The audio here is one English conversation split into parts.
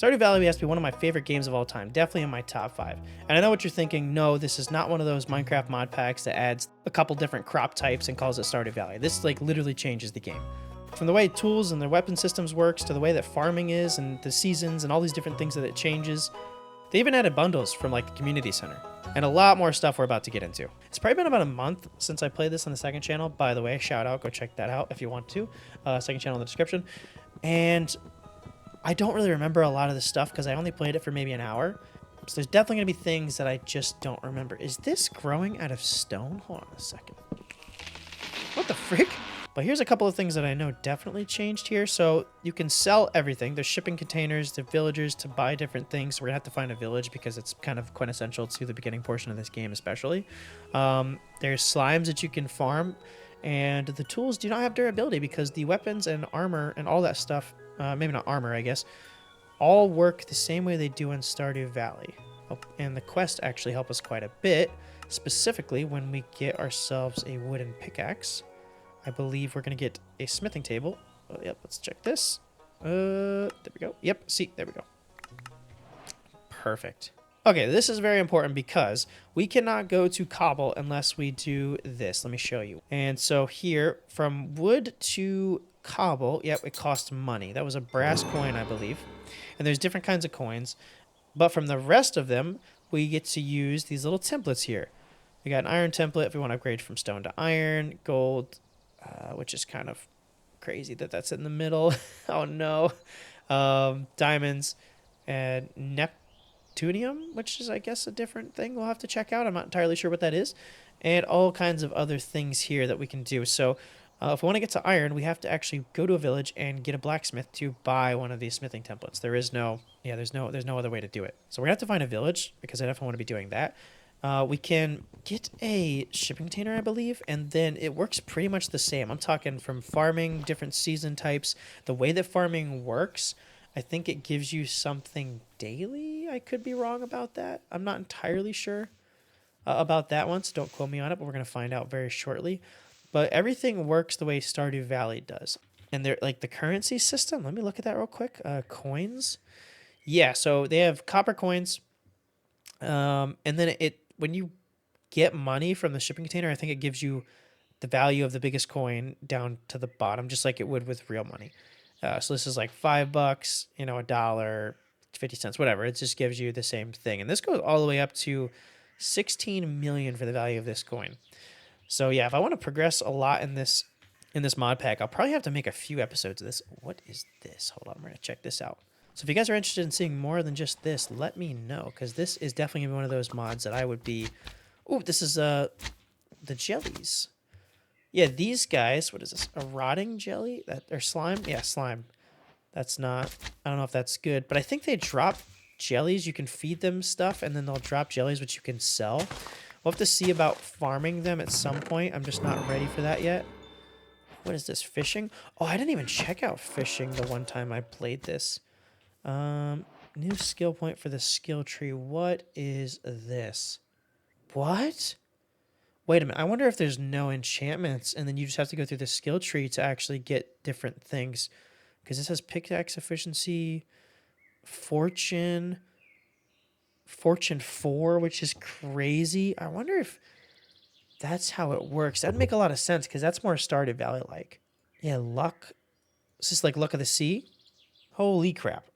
Stardew Valley has to be one of my favorite games of all time, definitely in my top 5. And I know what you're thinking, no, this is not one of those Minecraft mod packs that adds a couple different crop types and calls it Stardew Valley. This like literally changes the game. From the way tools and their weapon systems works to the way that farming is and the seasons and all these different things that it changes. They even added bundles from like the community center and a lot more stuff we're about to get into. It's probably been about a month since I played this on the second channel. By the way, shout out, go check that out if you want to. Second channel in the description. And I don't really remember a lot of this stuff because I only played it for maybe an hour. So there's definitely going to be things that I just don't remember. Is this growing out of stone? Hold on a second. What the frick? But here's a couple of things that I know definitely changed here. So you can sell everything. There's shipping containers, the villagers to buy different things. So we're going to have to find a village because it's kind of quintessential to the beginning portion of this game especially. There's slimes that you can farm. And the tools do not have durability because the weapons and armor and all that stuff, maybe not armor, I guess, all work the same way they do in Stardew Valley. And the quests actually help us quite a bit, specifically when we get ourselves a wooden pickaxe. I believe we're going to get a smithing table. Oh, yep, let's check this. There we go. Yep, see, there we go. Perfect. Okay, this is very important because we cannot go to cobble unless we do this. Let me show you. And so here, from wood to cobble, yep, it costs money. That was a brass coin, I believe. And there's different kinds of coins. But from the rest of them, we get to use these little templates here. We got an iron template if we want to upgrade from stone to iron, gold, which is kind of crazy that that's in the middle. Oh no. Diamonds and Neptunium, which is I guess a different thing we'll have to check out. I'm not entirely sure what that is. And all kinds of other things here that we can do. So if we want to get to iron, we have to actually go to a village and get a blacksmith to buy one of these smithing templates. There's no other way to do it. So we're gonna have to find a village because I definitely want to be doing that. We can get a shipping container, I believe, and then it works pretty much the same. I'm talking from farming, different season types. The way that farming works, I think it gives you something daily. I could be wrong about that. I'm not entirely sure about that one, so don't quote me on it, but we're going to find out very shortly. But everything works the way Stardew Valley does. And they're like the currency system. Let me look at that real quick. Coins. Yeah, so they have copper coins. And then when you get money from the shipping container, I think it gives you the value of the biggest coin down to the bottom, just like it would with real money. So this is like $5, $1, 50 cents, whatever. It just gives you the same thing. And this goes all the way up to 16 million for the value of this coin. So yeah, if I want to progress a lot in this mod pack, I'll probably have to make a few episodes of this. What is this? Hold on, we're going to check this out. So if you guys are interested in seeing more than just this, let me know, because this is definitely going to be one of those mods that I would be... Oh, this is the jellies. Yeah, these guys, what is this? A rotting jelly? Or slime? Yeah, slime. That's not... I don't know if that's good, but I think they drop jellies. You can feed them stuff, and then they'll drop jellies, which you can sell. We'll have to see about farming them at some point. I'm just not ready for that yet. What is this? Fishing? Oh, I didn't even check out fishing the one time I played this. New skill point for the skill tree. What is this? What? Wait a minute. I wonder if there's no enchantments and then you just have to go through the skill tree to actually get different things. Because this has pickaxe efficiency, fortune 4, which is crazy. I wonder if that's how it works. That'd make a lot of sense because that's more Stardew Valley like. Yeah, luck. Is this like luck of the sea? Holy crap.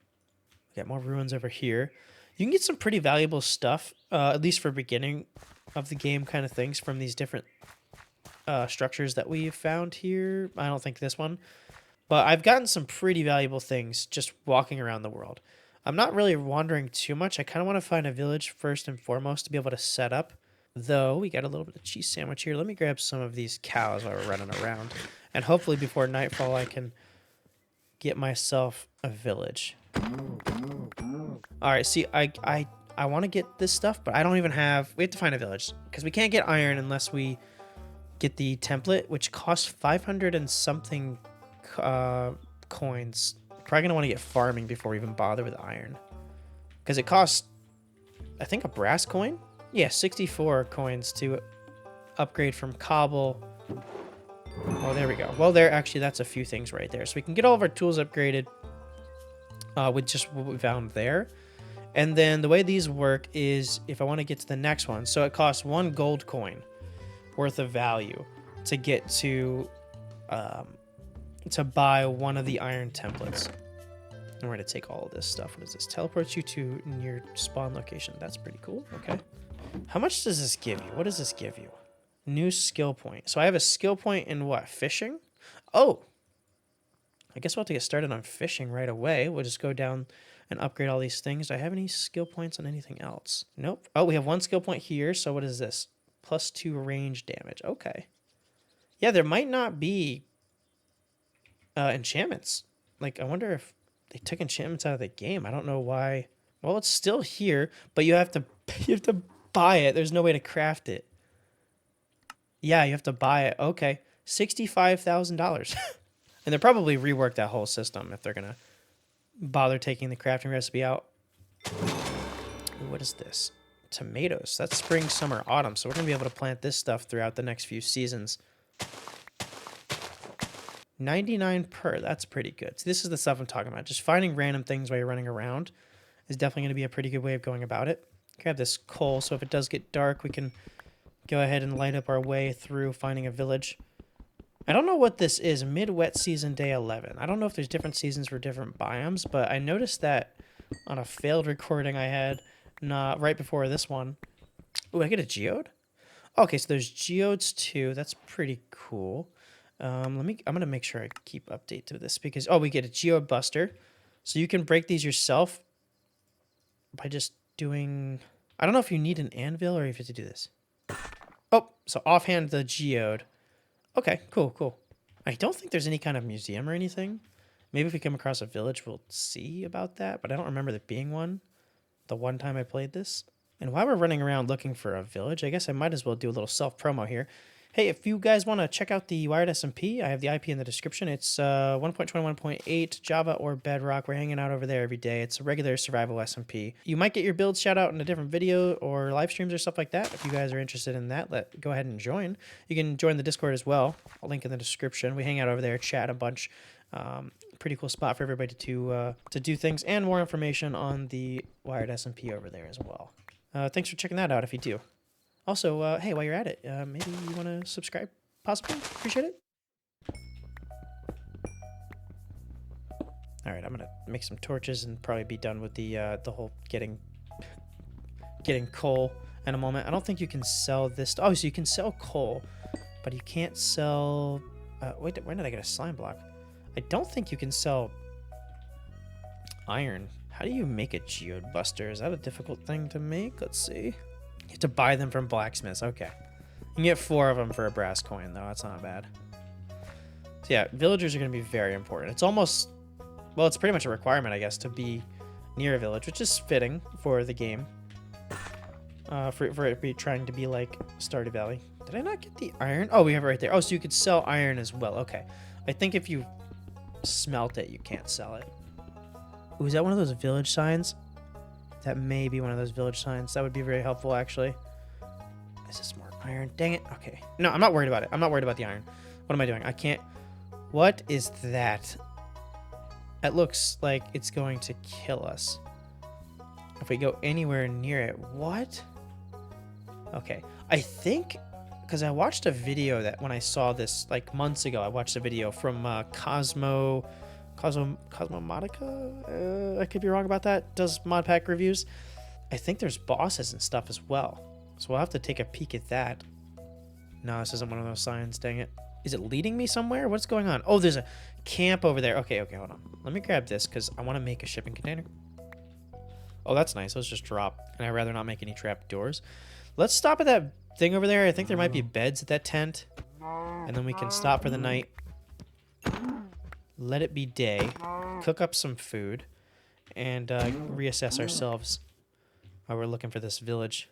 Got more ruins over here. You can get some pretty valuable stuff, at least for beginning of the game kind of things from these different structures that we've found here. I don't think this one. But I've gotten some pretty valuable things just walking around the world. I'm not really wandering too much. I kind of want to find a village first and foremost to be able to set up. Though, we got a little bit of cheese sandwich here. Let me grab some of these cows while we're running around. And hopefully before nightfall I can get myself a village. All right, see, I want to get this stuff, but I don't even have... We have to find a village because we can't get iron unless we get the template, which costs 500 and something coins. Probably going to want to get farming before we even bother with iron because it costs, I think, a brass coin. Yeah, 64 coins to upgrade from cobble. Oh, there we go. Well, that's a few things right there. So we can get all of our tools upgraded. with just what we found there. And then the way these work is if I want to get to the next one, so it costs 1 gold coin worth of value to get to buy one of the iron templates. And we're going to take all of this stuff. What is this? Teleports you to your spawn location. That's pretty cool. Okay. How much does this give you? What does this give you? New skill point. So I have a skill point in what? Fishing? Oh, I guess we'll have to get started on fishing right away. We'll just go down and upgrade all these things. Do I have any skill points on anything else? Nope. Oh, we have 1 skill point here. So what is this? +2 range damage. Okay. Yeah, there might not be enchantments. Like, I wonder if they took enchantments out of the game. I don't know why. Well, it's still here, but you have to buy it. There's no way to craft it. Yeah, you have to buy it. Okay. $65,000. And they'll probably rework that whole system if they're going to bother taking the crafting recipe out. Ooh, what is this? Tomatoes. That's spring, summer, autumn. So we're going to be able to plant this stuff throughout the next few seasons. 99 per. That's pretty good. So this is the stuff I'm talking about. Just finding random things while you're running around is definitely going to be a pretty good way of going about it. Grab this coal, so if it does get dark, we can go ahead and light up our way through finding a village. I don't know what this is. Mid-wet season, day 11. I don't know if there's different seasons for different biomes, but I noticed that on a failed recording I had right before this one. Ooh, I get a geode? Okay, so there's geodes too. That's pretty cool. I'm gonna make sure I keep update to this because we get a geode buster, so you can break these yourself by just doing. I don't know if you need an anvil or if you have to do this. Oh, so offhand the geode. Okay, cool. I don't think there's any kind of museum or anything. Maybe if we come across a village, we'll see about that, but I don't remember there being one the one time I played this. And while we're running around looking for a village, I guess I might as well do a little self-promo here. Hey, if you guys want to check out the Wiredsmp, I have the IP in the description. It's 1.21.8 Java or Bedrock. We're hanging out over there every day. It's a regular survival SMP. You might get your build shout out in a different video or live streams or stuff like that. If you guys are interested in that, go ahead and join. You can join the Discord as well. I'll link in the description. We hang out over there, chat a bunch. Pretty cool spot for everybody to do things, and more information on the Wiredsmp over there as well. Thanks for checking that out if you do. Also, hey, while you're at it, maybe you want to subscribe, possibly? Appreciate it. All right, I'm going to make some torches and probably be done with the whole getting coal in a moment. I don't think you can sell this. Oh, so you can sell coal, but you can't sell... wait, where did I get a slime block? I don't think you can sell iron. How do you make a geode buster? Is that a difficult thing to make? Let's see. You have to buy them from blacksmiths. Okay. You can get 4 of them for a brass coin, though. That's not bad. So yeah, villagers are going to be very important. It's almost... Well, it's pretty much a requirement, I guess, to be near a village, which is fitting for the game. For it be trying to be like Stardew Valley. Did I not get the iron? Oh, we have it right there. Oh, so you could sell iron as well. Okay. I think if you smelt it, you can't sell it. Ooh, is that one of those village signs? That may be one of those village signs. That would be very helpful, actually. Is this more iron? Dang it. Okay. No, I'm not worried about it. I'm not worried about the iron. What am I doing? I can't... What is that? That looks like it's going to kill us. If we go anywhere near it. What? Okay. I think... Because I watched a video that when I saw this, like, months ago, I watched a video from Cosmomatica? I could be wrong about that. Does mod pack reviews. I think there's bosses and stuff as well. So we'll have to take a peek at that. No, this isn't one of those signs. Dang it. Is it leading me somewhere? What's going on? Oh, there's a camp over there. Okay, hold on. Let me grab this because I want to make a shipping container. Oh, that's nice. Those just drop. And I'd rather not make any trap doors. Let's stop at that thing over there. I think there might be beds at that tent. And then we can stop for the night. Let it be day. Cook up some food. And reassess ourselves while we're looking for this village.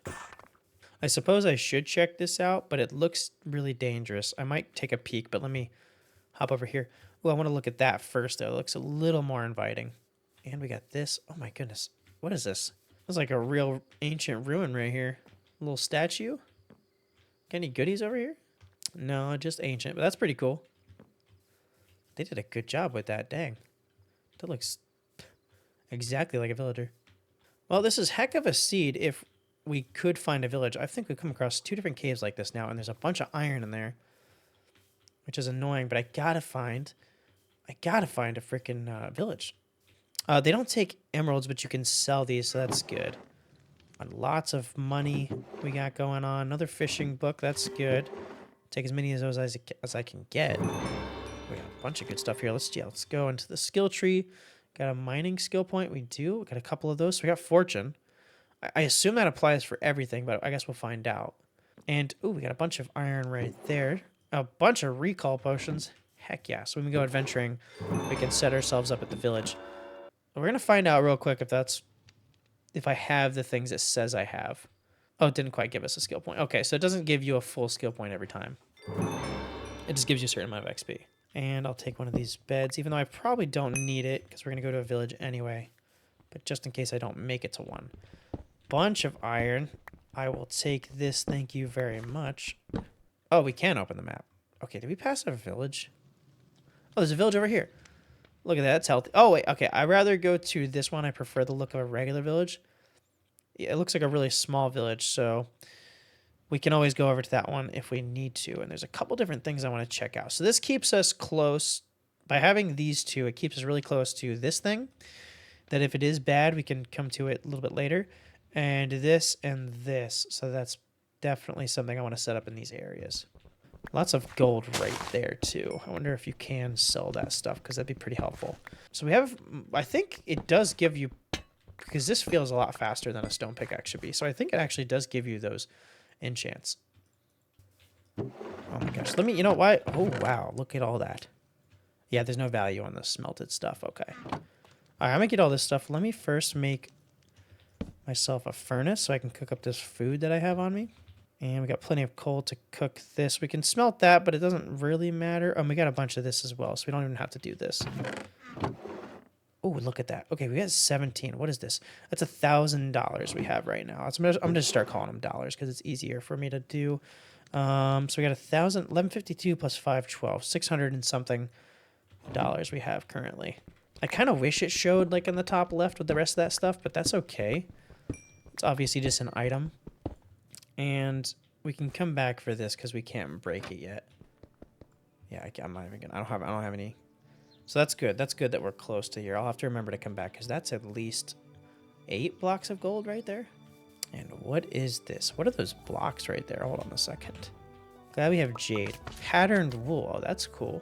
I suppose I should check this out, but it looks really dangerous. I might take a peek, but let me hop over here. Oh, I want to look at that first, though. It looks a little more inviting. And we got this. Oh, my goodness. What is this? It's like a real ancient ruin right here. A little statue. Got any goodies over here? No, just ancient, but that's pretty cool. They did a good job with that. Dang. That looks Exactly like a villager. Well, this is heck of a seed if we could find a village. I think we've come across 2 different caves like this now, and there's a bunch of iron in there, which is annoying, but I gotta find a freaking village. They don't take emeralds, but you can sell these, so that's good. And lots of money we got going on. Another fishing book, that's good. Take as many of those as I can get. We got a bunch of good stuff here. Let's go into the skill tree. Got a mining skill point. We do. We got a couple of those. So we got fortune. I assume that applies for everything, but I guess we'll find out. And, ooh, we got a bunch of iron right there. A bunch of recall potions. Heck yeah. So when we go adventuring, we can set ourselves up at the village. We're going to find out real quick if I have the things it says I have. Oh, it didn't quite give us a skill point. Okay, so it doesn't give you a full skill point every time. It just gives you a certain amount of XP. And I'll take one of these beds, even though I probably don't need it, because we're going to go to a village anyway. But just in case I don't make it to one. Bunch of iron. I will take this, thank you very much. Oh, we can open the map. Okay, did we pass a village? Oh, there's a village over here. Look at that, it's healthy. Oh, wait, okay, I'd rather go to this one. I prefer the look of a regular village. Yeah, it looks like a really small village, so we can always go over to that one if we need to. And there's a couple different things I want to check out. So this keeps us close. By having these two, it keeps us really close to this thing. That if it is bad, we can come to it a little bit later. And this and this. So that's definitely something I want to set up in these areas. Lots of gold right there, too. I wonder if you can sell that stuff, because that'd be pretty helpful. So we have, I think it does give you, because this feels a lot faster than a stone pickaxe should be. So I think it actually does give you those enchants. Oh my gosh. Let me, you know what? Oh, wow. Look at all that. Yeah, there's no value on the smelted stuff. Okay. All right, I'm going to get all this stuff. Let me first make myself a furnace so I can cook up this food that I have on me. And we got plenty of coal to cook this. We can smelt that, but it doesn't really matter. Oh, and we got a bunch of this as well, so we don't even have to do this. Oh, look at that. Okay, we got 17. What is this? That's $1,000 we have right now. I'm gonna start calling them dollars because it's easier for me to do. So we got 1152 plus 512, 600 and something dollars we have currently. I kind of wish it showed like in the top left with the rest of that stuff, but that's okay. It's obviously just an item. And we can come back for this because we can't break it yet. Yeah, I'm not even gonna. I don't have any. So that's good. That's good that we're close to here. I'll have to remember to come back because that's at least 8 blocks of gold right there. And what is this? What are those blocks right there? Hold on a second. Glad we have jade. Patterned wool. Oh, that's cool.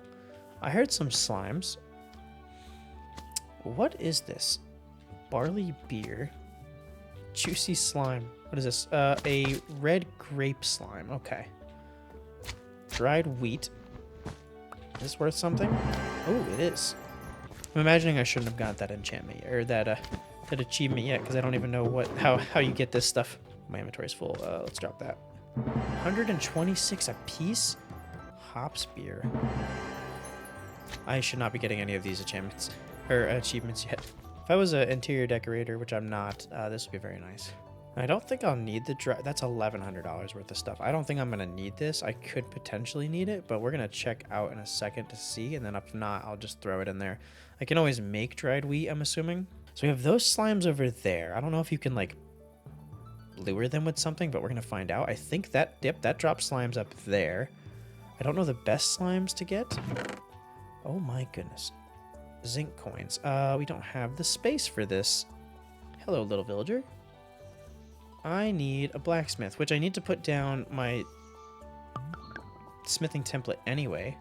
I heard some slimes. What is this? Barley beer. Juicy slime. What is this? A red grape slime. Okay. Dried wheat. Is this worth something? Oh, it is. I'm imagining I shouldn't have got that enchantment yet, or that achievement yet, because I don't even know how you get this stuff. My inventory's full. Let's drop that. 126 a piece? Hops beer. I should not be getting any of these enchantments or achievements yet. If I was an interior decorator, which I'm not, this would be very nice. I don't think I'll need the that's $1,100 worth of stuff. I don't think I'm gonna need this. I could potentially need it, but we're gonna check out in a second to see, and then if not, I'll just throw it in there. I can always make dried wheat, I'm assuming. So we have those slimes over there. I don't know if you can like lure them with something, but we're gonna find out. I think that drops slimes up there. I don't know the best slimes to get. Oh my goodness. Zinc coins. We don't have the space for this. Hello, little villager. I need a blacksmith, which I need to put down my smithing template anyway.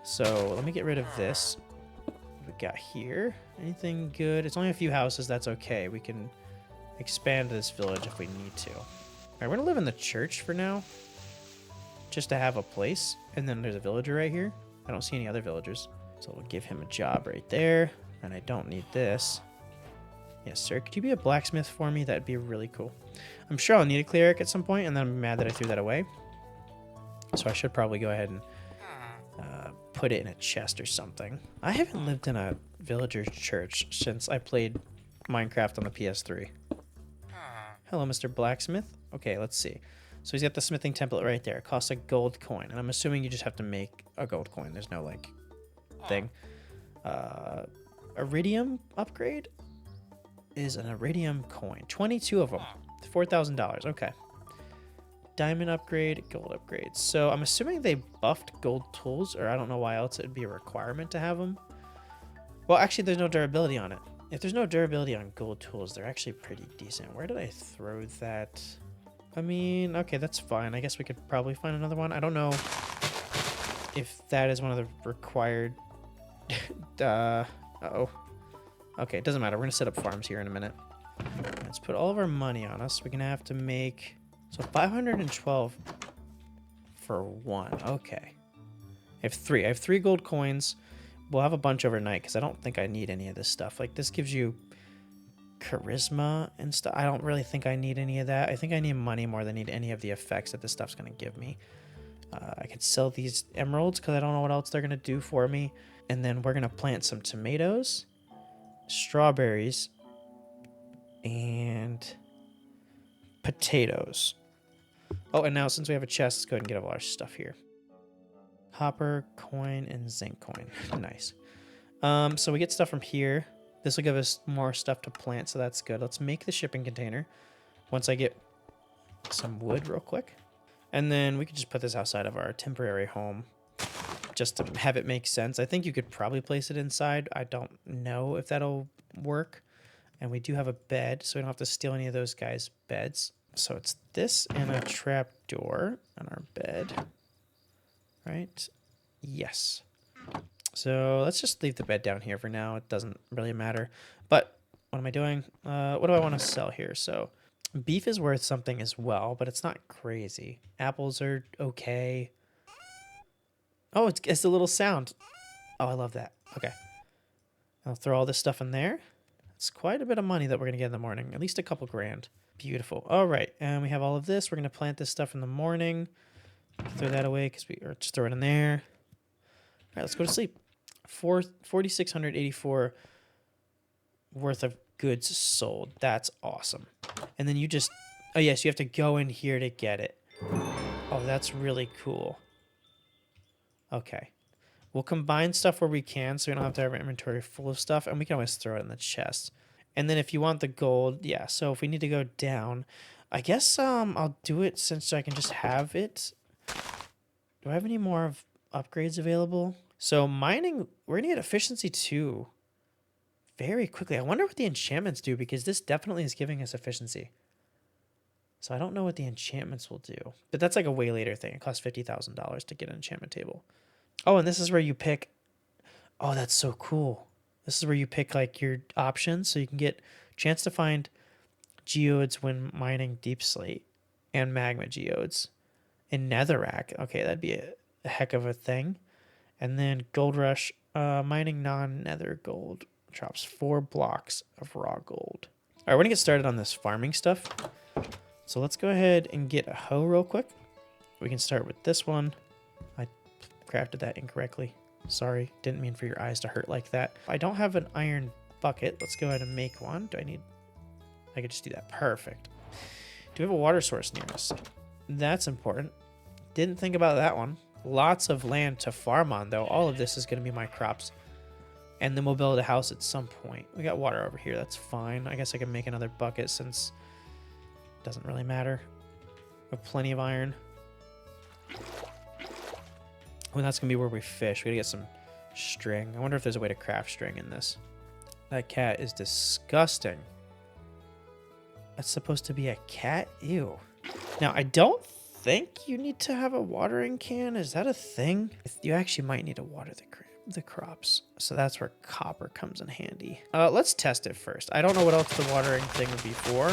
So let me get rid of this. What we got here? Anything good? It's only a few houses. That's okay. We can expand this village if we need to. All right, we're gonna live in the church for now, just to have a place. And then there's a villager right here. I don't see any other villagers. So we'll give him a job right there. And I don't need this. Yes, sir. Could you be a blacksmith for me? That'd be really cool. I'm sure I'll need a cleric at some point, and then I'm mad that I threw that away. So I should probably go ahead and put it in a chest or something. I haven't lived in a villager's church since I played Minecraft on the PS3. Hello, Mr. Blacksmith. Okay, let's see. So he's got the smithing template right there. It costs a gold coin, and I'm assuming you just have to make a gold coin. There's no, like, thing. Or iridium upgrade is an iridium coin. 22 of them. $4,000. Okay. Diamond upgrade, gold upgrades. So I'm assuming they buffed gold tools, or I don't know why else it would be a requirement to have them. Well, actually, there's no durability on it. If there's no durability on gold tools, they're actually pretty decent. Where did I throw that? I mean, okay, that's fine. I guess we could probably find another one. I don't know if that is one of the required... uh-oh. Okay, it doesn't matter. We're going to set up farms here in a minute. Let's put all of our money on us. We're going to have to make... So 512 for one. Okay. I have three. I have 3 gold coins. We'll have a bunch overnight because I don't think I need any of this stuff. Like, this gives you charisma and stuff. I don't really think I need any of that. I think I need money more than I need any of the effects that this stuff's going to give me. I could sell these emeralds because I don't know what else they're going to do for me. And then we're going to plant some tomatoes, strawberries, and potatoes. Oh, and now since we have a chest, let's go ahead and get all our stuff here. Copper coin and zinc coin. Nice. So we get stuff from here. This will give us more stuff to plant, so that's good. Let's make the shipping container once I get some wood real quick. And then we could just put this outside of our temporary home just to have it make sense. I think you could probably place it inside. I don't know if that'll work. And we do have a bed, so we don't have to steal any of those guys' beds. So it's this and a trap door on our bed. Right? Yes. So let's just leave the bed down here for now. It doesn't really matter. But what am I doing? What do I want to sell here? So beef is worth something as well, but it's not crazy. Apples are okay. Oh, it's a little sound. Oh, I love that. Okay. I'll throw all this stuff in there. It's quite a bit of money that we're going to get in the morning. At least a couple grand. Beautiful. All right. And we have all of this. We're going to plant this stuff in the morning. Throw that away or just throw it in there. All right, let's go to sleep. 4,684 worth of goods sold. That's awesome. And then you just... Oh, yes, you have to go in here to get it. Oh, that's really cool. Okay. We'll combine stuff where we can so we don't have to have our inventory full of stuff. And we can always throw it in the chest. And then if you want the gold, yeah. So if we need to go down, I guess I'll do it since I can just have it. Do I have any more of upgrades available? So mining, we're going to get efficiency 2 very quickly. I wonder what the enchantments do because this definitely is giving us efficiency. So I don't know what the enchantments will do. But that's like a way later thing. It costs $50,000 to get an enchantment table. Oh, and this is where you pick... Oh, that's so cool. This is where you pick like your options. So you can get a chance to find geodes when mining deep slate and magma geodes. In netherrack. Okay, that'd be a heck of a thing. And then gold rush, mining non-nether gold drops 4 blocks of raw gold. All right, we're gonna get started on this farming stuff. So let's go ahead and get a hoe real quick. We can start with this one. I crafted that incorrectly. Sorry, didn't mean for your eyes to hurt like that. I don't have an iron bucket. Let's go ahead and make one. I could just do that. Perfect. Do we have a water source near us? That's important. Didn't think about that one. Lots of land to farm on, though. All of this is going to be my crops. And then we'll build a house at some point. We got water over here. That's fine. I guess I can make another bucket since it doesn't really matter. We have plenty of iron. Oh, that's going to be where we fish. We got to get some string. I wonder if there's a way to craft string in this. That cat is disgusting. That's supposed to be a cat? Ew. Now, I don't think you need to have a watering can. Is that a thing? You actually might need to water the crops. So that's where copper comes in handy. Let's test it first. I don't know what else the watering thing would be for.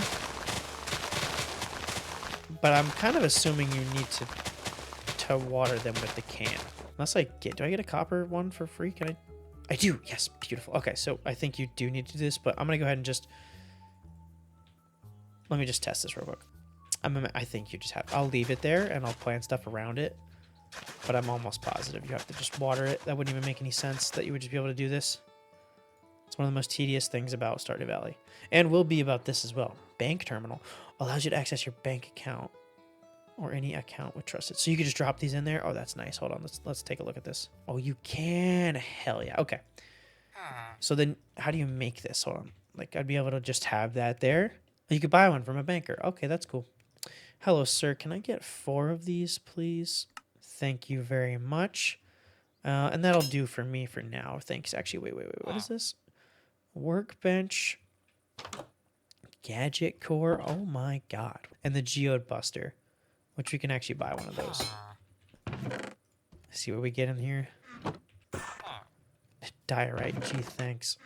But I'm kind of assuming you need to water them with the can. Unless do I get a copper one for free? Can I? I do. Yes. Beautiful. Okay. So I think you do need to do this, but I'm going to go ahead and let me just test this real quick. I think you just have... I'll leave it there, and I'll plant stuff around it. But I'm almost positive you have to just water it. That wouldn't even make any sense that you would just be able to do this. It's one of the most tedious things about Stardew Valley. And will be about this as well. Bank terminal allows you to access your bank account or any account with Trusted. So you can just drop these in there. Oh, that's nice. Hold on. Let's take a look at this. Oh, you can. Hell yeah. Okay. So then how do you make this? Hold on. Like, I'd be able to just have that there. You could buy one from a banker. Okay, that's cool. Hello, sir. Can I get 4 of these, please? Thank you very much. And that'll do for me for now. Thanks. Actually, wait. What is this? Workbench. Gadget core. Oh my god. And the geode buster, which we can actually buy one of those. Let's see what we get in here. Diorite. Gee, thanks.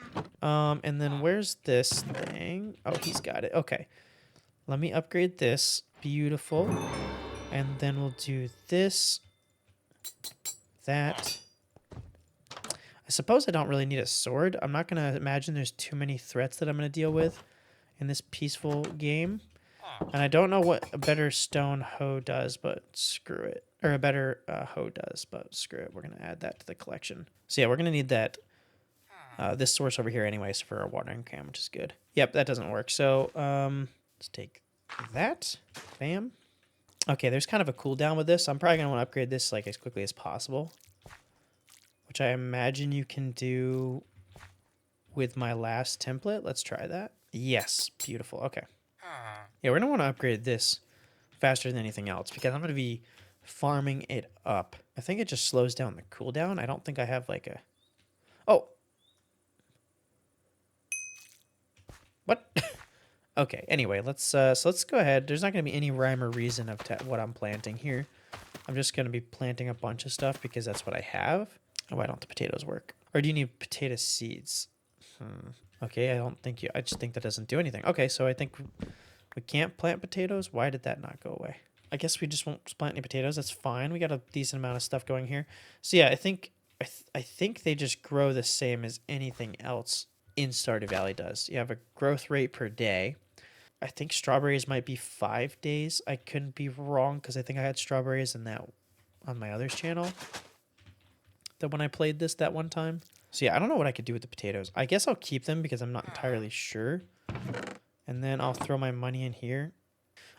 And then where's this thing? Oh, he's got it. Okay. Let me upgrade this. Beautiful. And then we'll do this. That. I suppose I don't really need a sword. I'm not going to imagine there's too many threats that I'm going to deal with in this peaceful game. And I don't know what a better stone hoe does, but screw it. Or a better hoe does, but screw it. We're going to add that to the collection. So yeah, we're going to need that. This source over here anyways for our watering can, which is good. Yep, that doesn't work. So let's take that. Bam. Okay, there's kind of a cooldown with this. I'm probably going to want to upgrade this like as quickly as possible, which I imagine you can do with my last template. Let's try that. Yes, beautiful. Okay. Yeah, we're going to want to upgrade this faster than anything else because I'm going to be farming it up. I think it just slows down the cooldown. I don't think I have like a... Oh! What? Okay, anyway, let's go ahead. There's not going to be any rhyme or reason of what I'm planting here. I'm just going to be planting a bunch of stuff because that's what I have. Oh, why don't the potatoes work? Or do you need potato seeds? Okay, I don't think you... I just think that doesn't do anything. Okay, so I think we can't plant potatoes. Why did that not go away? I guess we just won't plant any potatoes. That's fine. We got a decent amount of stuff going here. So yeah, I think they just grow the same as anything else in Stardew Valley does. You have a growth rate per day. I think strawberries might be 5 days. I couldn't be wrong because I think I had strawberries in that on my other's channel. That when I played this that one time. So yeah, I don't know what I could do with the potatoes. I guess I'll keep them because I'm not entirely sure. And then I'll throw my money in here.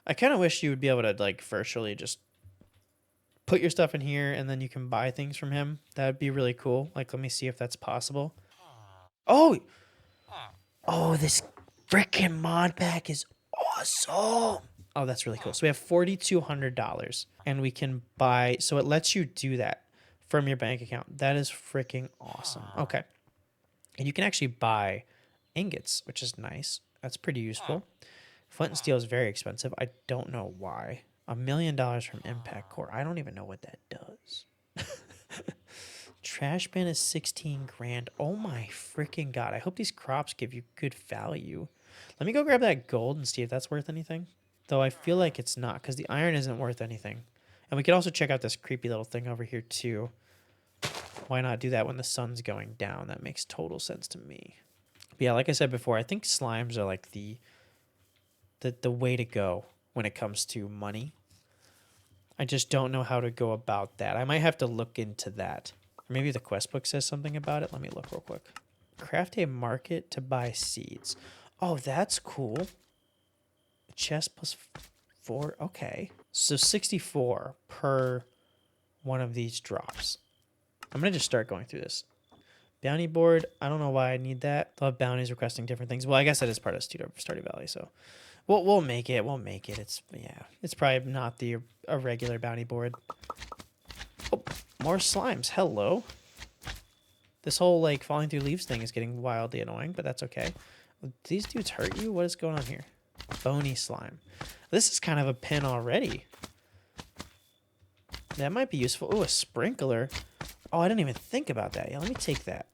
I kind of wish you would be able to like virtually just put your stuff in here and then you can buy things from him. That would be really cool. Like, let me see if that's possible. Oh! Oh, this freaking mod pack is awesome. Oh, that's really cool. So we have $4,200 and we can buy, so it lets you do that from your bank account. That is freaking awesome. Okay. And you can actually buy ingots, which is nice. That's pretty useful. Flint and steel is very expensive. I don't know why. $1 million from Impact Core. I don't even know what that does. Trash bin is 16 grand. Oh my freaking god. I hope these crops give you good value. Let me go grab that gold and see if that's worth anything. Though I feel like it's not because the iron isn't worth anything. And we could also check out this creepy little thing over here too. Why not do that when the sun's going down? That makes total sense to me. But yeah, like I said before, I think slimes are like the way to go when it comes to money. I just don't know how to go about that. I might have to look into that. Or maybe the quest book says something about it. Let me look real quick. Craft a market to buy seeds. Oh, that's cool. Chest plus 4. Okay. So 64 per one of these drops. I'm going to just start going through this. Bounty board. I don't know why I need that. They'll have bounties requesting different things. Well, I guess that is part of Stardew Valley, so... We'll make it. We'll make it. It's probably not a regular bounty board. Oh, more slimes. Hello. This whole like falling through leaves thing is getting wildly annoying, but that's okay. These dudes hurt you? What is going on here? Bony slime. This is kind of a pin already. That might be useful. Oh, a sprinkler. Oh, I didn't even think about that. Yeah, let me take that.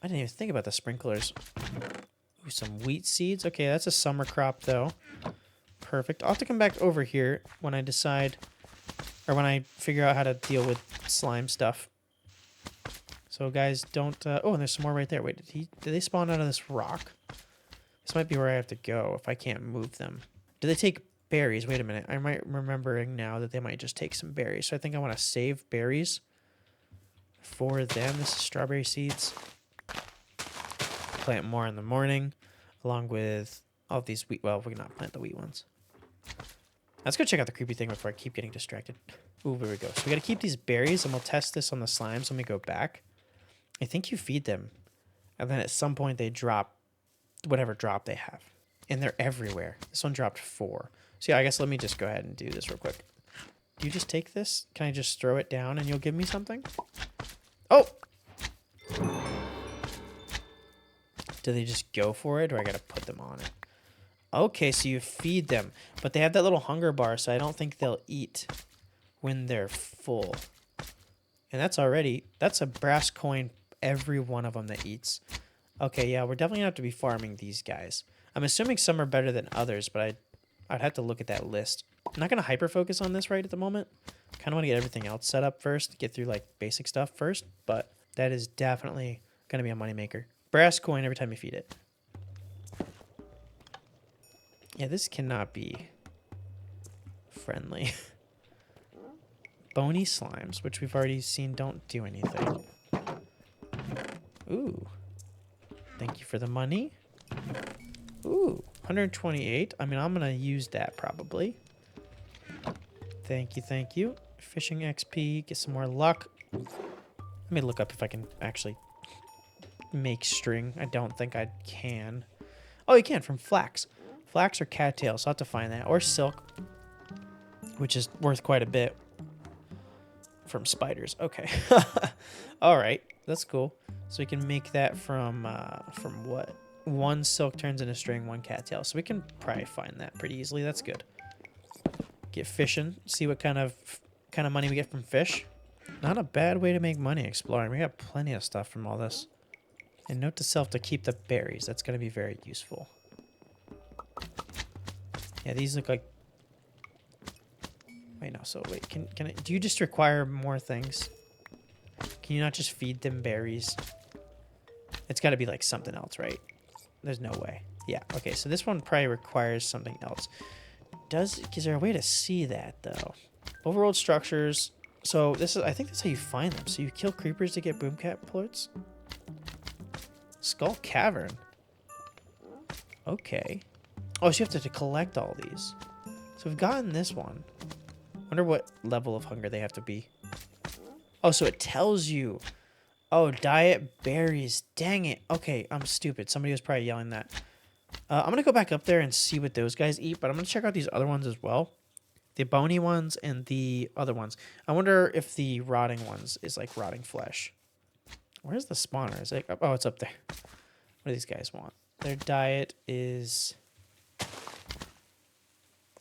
I didn't even think about the sprinklers. Ooh, some wheat seeds. Okay, that's a summer crop though. Perfect. I'll have to come back over here when I decide, or when I figure out how to deal with slime stuff. So guys, don't... oh, and there's some more right there. Wait, did they spawn out of this rock? This might be where I have to go if I can't move them. Do they take berries? Wait a minute. I might remembering now that they might just take some berries. So I think I want to save berries for them. This is strawberry seeds. Plant more in the morning, along with all these wheat. Well, we're not plant the wheat ones. Let's go check out the creepy thing before I keep getting distracted. Ooh, there we go. So we got to keep these berries, and we'll test this on the slimes when we go back. I think you feed them And then at some point they drop whatever drop they have. And they're everywhere. This one dropped 4. So yeah, I guess let me just go ahead and do this real quick. Do you just take this? Can I just throw it down and you'll give me something? Oh! Do they just go for it or I gotta put them on it? Okay, so you feed them. But they have that little hunger bar, so I don't think they'll eat when they're full. And that's a brass coin every one of them that eats. Okay, yeah, we're definitely gonna have to be farming these guys. I'm assuming some are better than others, but I'd have to look at that list. I'm not gonna hyper focus on this right at the moment. Kind of want to get everything else set up first, get through like basic stuff first, but that is definitely gonna be a moneymaker. Brass coin every time you feed it. Yeah, this cannot be friendly. Bony slimes, which we've already seen don't do anything. Ooh. Thank you for the money. Ooh, 128. I mean, I'm going to use that probably. Thank you, thank you. Fishing XP, get some more luck. Let me look up if I can actually make string. I don't think I can. Oh, you can from flax. Flax or cattail, so I'll have to find that. Or silk, which is worth quite a bit. From spiders. Okay. All right. That's cool. So we can make that from what? 1 silk turns into string, 1 cattail. So we can probably find that pretty easily. That's good. Get fishing. See what kind of money we get from fish. Not a bad way to make money exploring. We got plenty of stuff from all this. And note to self to keep the berries. That's going to be very useful. Yeah, these look like... Wait, no. So wait, can I... Do you just require more things? Can you not just feed them berries? It's got to be like something else, right? There's no way. Yeah, okay. So this one probably requires something else. Is there a way to see that though? Overworld structures. So this is... I think that's how you find them. So you kill creepers to get boomcat plorts? Skull Cavern. Okay. Oh, so you have to collect all these. So we've gotten this one. Wonder what level of hunger they have to be. Oh, so it tells you. Oh, diet berries. Dang it. Okay, I'm stupid. Somebody was probably yelling that. I'm going to go back up there and see what those guys eat, but I'm going to check out these other ones as well. The bony ones and the other ones. I wonder if the rotting ones is like rotting flesh. Where's the spawner? Is it? Oh, it's up there. What do these guys want? Their diet is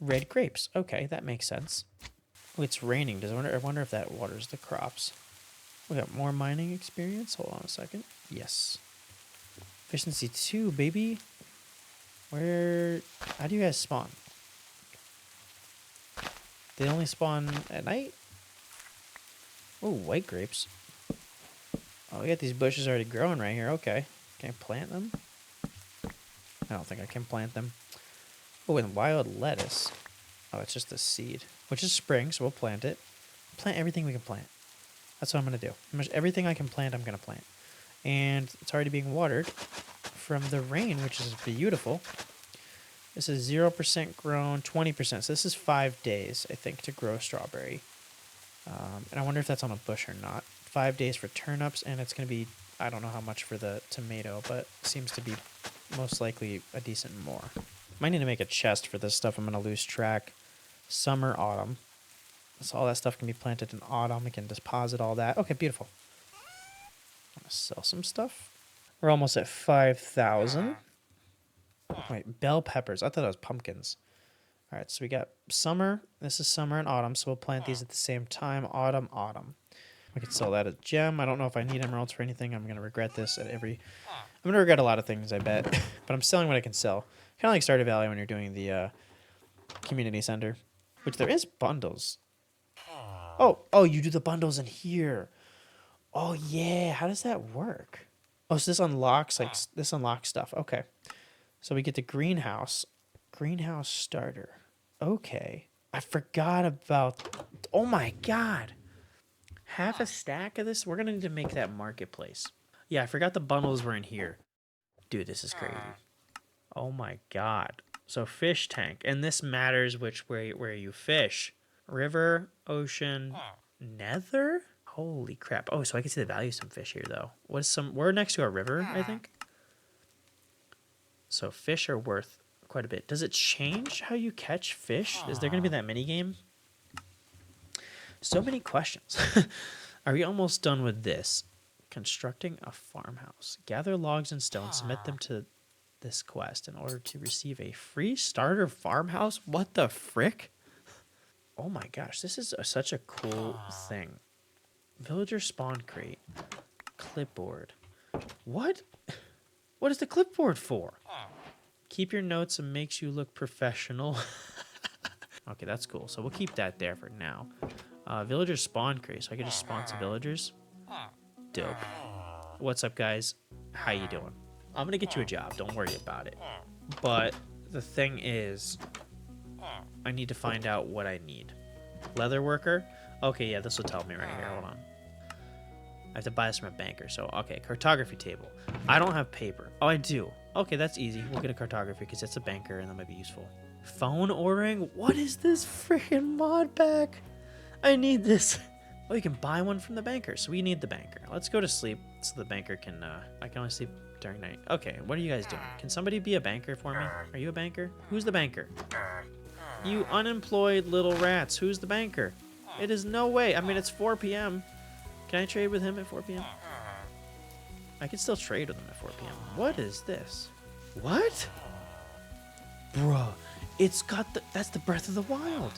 red grapes. Okay, that makes sense. Oh, it's raining. I wonder if that waters the crops. We got more mining experience. Hold on a second. Yes. Efficiency 2, baby. How do you guys spawn? They only spawn at night? Oh, white grapes. Oh, we got these bushes already growing right here. Okay. Can I plant them? I don't think I can plant them. Oh, and wild lettuce. Oh, it's just a seed. Which is spring, so we'll plant it. Plant everything we can plant. That's what I'm going to do. Everything I can plant, I'm going to plant. And it's already being watered from the rain, which is beautiful. This is 0% grown, 20%. So this is 5 days, I think, to grow strawberry. And I wonder if that's on a bush or not. 5 days for turnips, and it's going to be, I don't know how much for the tomato, but it seems to be most likely a decent more. Might need to make a chest for this stuff. I'm going to lose track. Summer, autumn. So all that stuff can be planted in autumn. We can deposit all that. Okay, beautiful. I'm going to sell some stuff. We're almost at 5,000. Wait, bell peppers. I thought it was pumpkins. All right, so we got summer. This is summer and autumn, so we'll plant these at the same time. Autumn, autumn. We could sell that as gem. I don't know if I need emeralds for anything. I'm going to regret this at every... I'm going to regret a lot of things, I bet. But I'm selling what I can sell. Kind of like Stardew Valley when you're doing the community center. Which there is bundles. Oh, you do the bundles in here. Oh, yeah. How does that work? Oh, so this unlocks, this unlocks stuff. Okay. So we get the greenhouse. Greenhouse starter. Okay. I forgot about... Oh, my God. Half a stack of this? We're going to need to make that marketplace. Yeah, I forgot the bundles were in here. Dude, this is crazy. Oh, my God. So fish tank. And this matters where you fish. River, ocean, nether? Holy crap. Oh, so I can see the value of some fish here, though. We're next to a river, I think. So fish are worth quite a bit. Does it change how you catch fish? Is there going to be that mini game? So many questions. Are we almost done with this? Constructing a farmhouse. Gather logs and stones, submit them to this quest in order to receive a free starter farmhouse? What the frick? Oh my gosh, this is such a cool thing. Villager spawn crate. Clipboard. What? What is the clipboard for? Keep your notes and makes you look professional. Okay, that's cool. So we'll keep that there for now. Villager spawn crate. So I can just spawn some villagers. Dope. What's up, guys? How you doing? I'm gonna get you a job. Don't worry about it. But the thing is, I need to find out what I need. Leather worker? Okay, yeah, this will tell me right here. Hold on. I have to buy this from a banker. So, okay, cartography table. I don't have paper. Oh, I do. Okay, that's easy. We'll get a cartography because it's a banker and that might be useful. Phone ordering? What is this freaking mod pack? I need this. Oh, you can buy one from the banker. So we need the banker. Let's go to sleep so the banker can, I can only sleep during night. Okay, what are you guys doing? Can somebody be a banker for me? Are you a banker? Who's the banker? You unemployed little rats. Who's the banker? It is no way. I mean, it's 4 p.m. Can I trade with him at 4 p.m.? I can still trade with him at 4 p.m. What is this? What? Bruh. It's got the... That's the Breath of the Wild.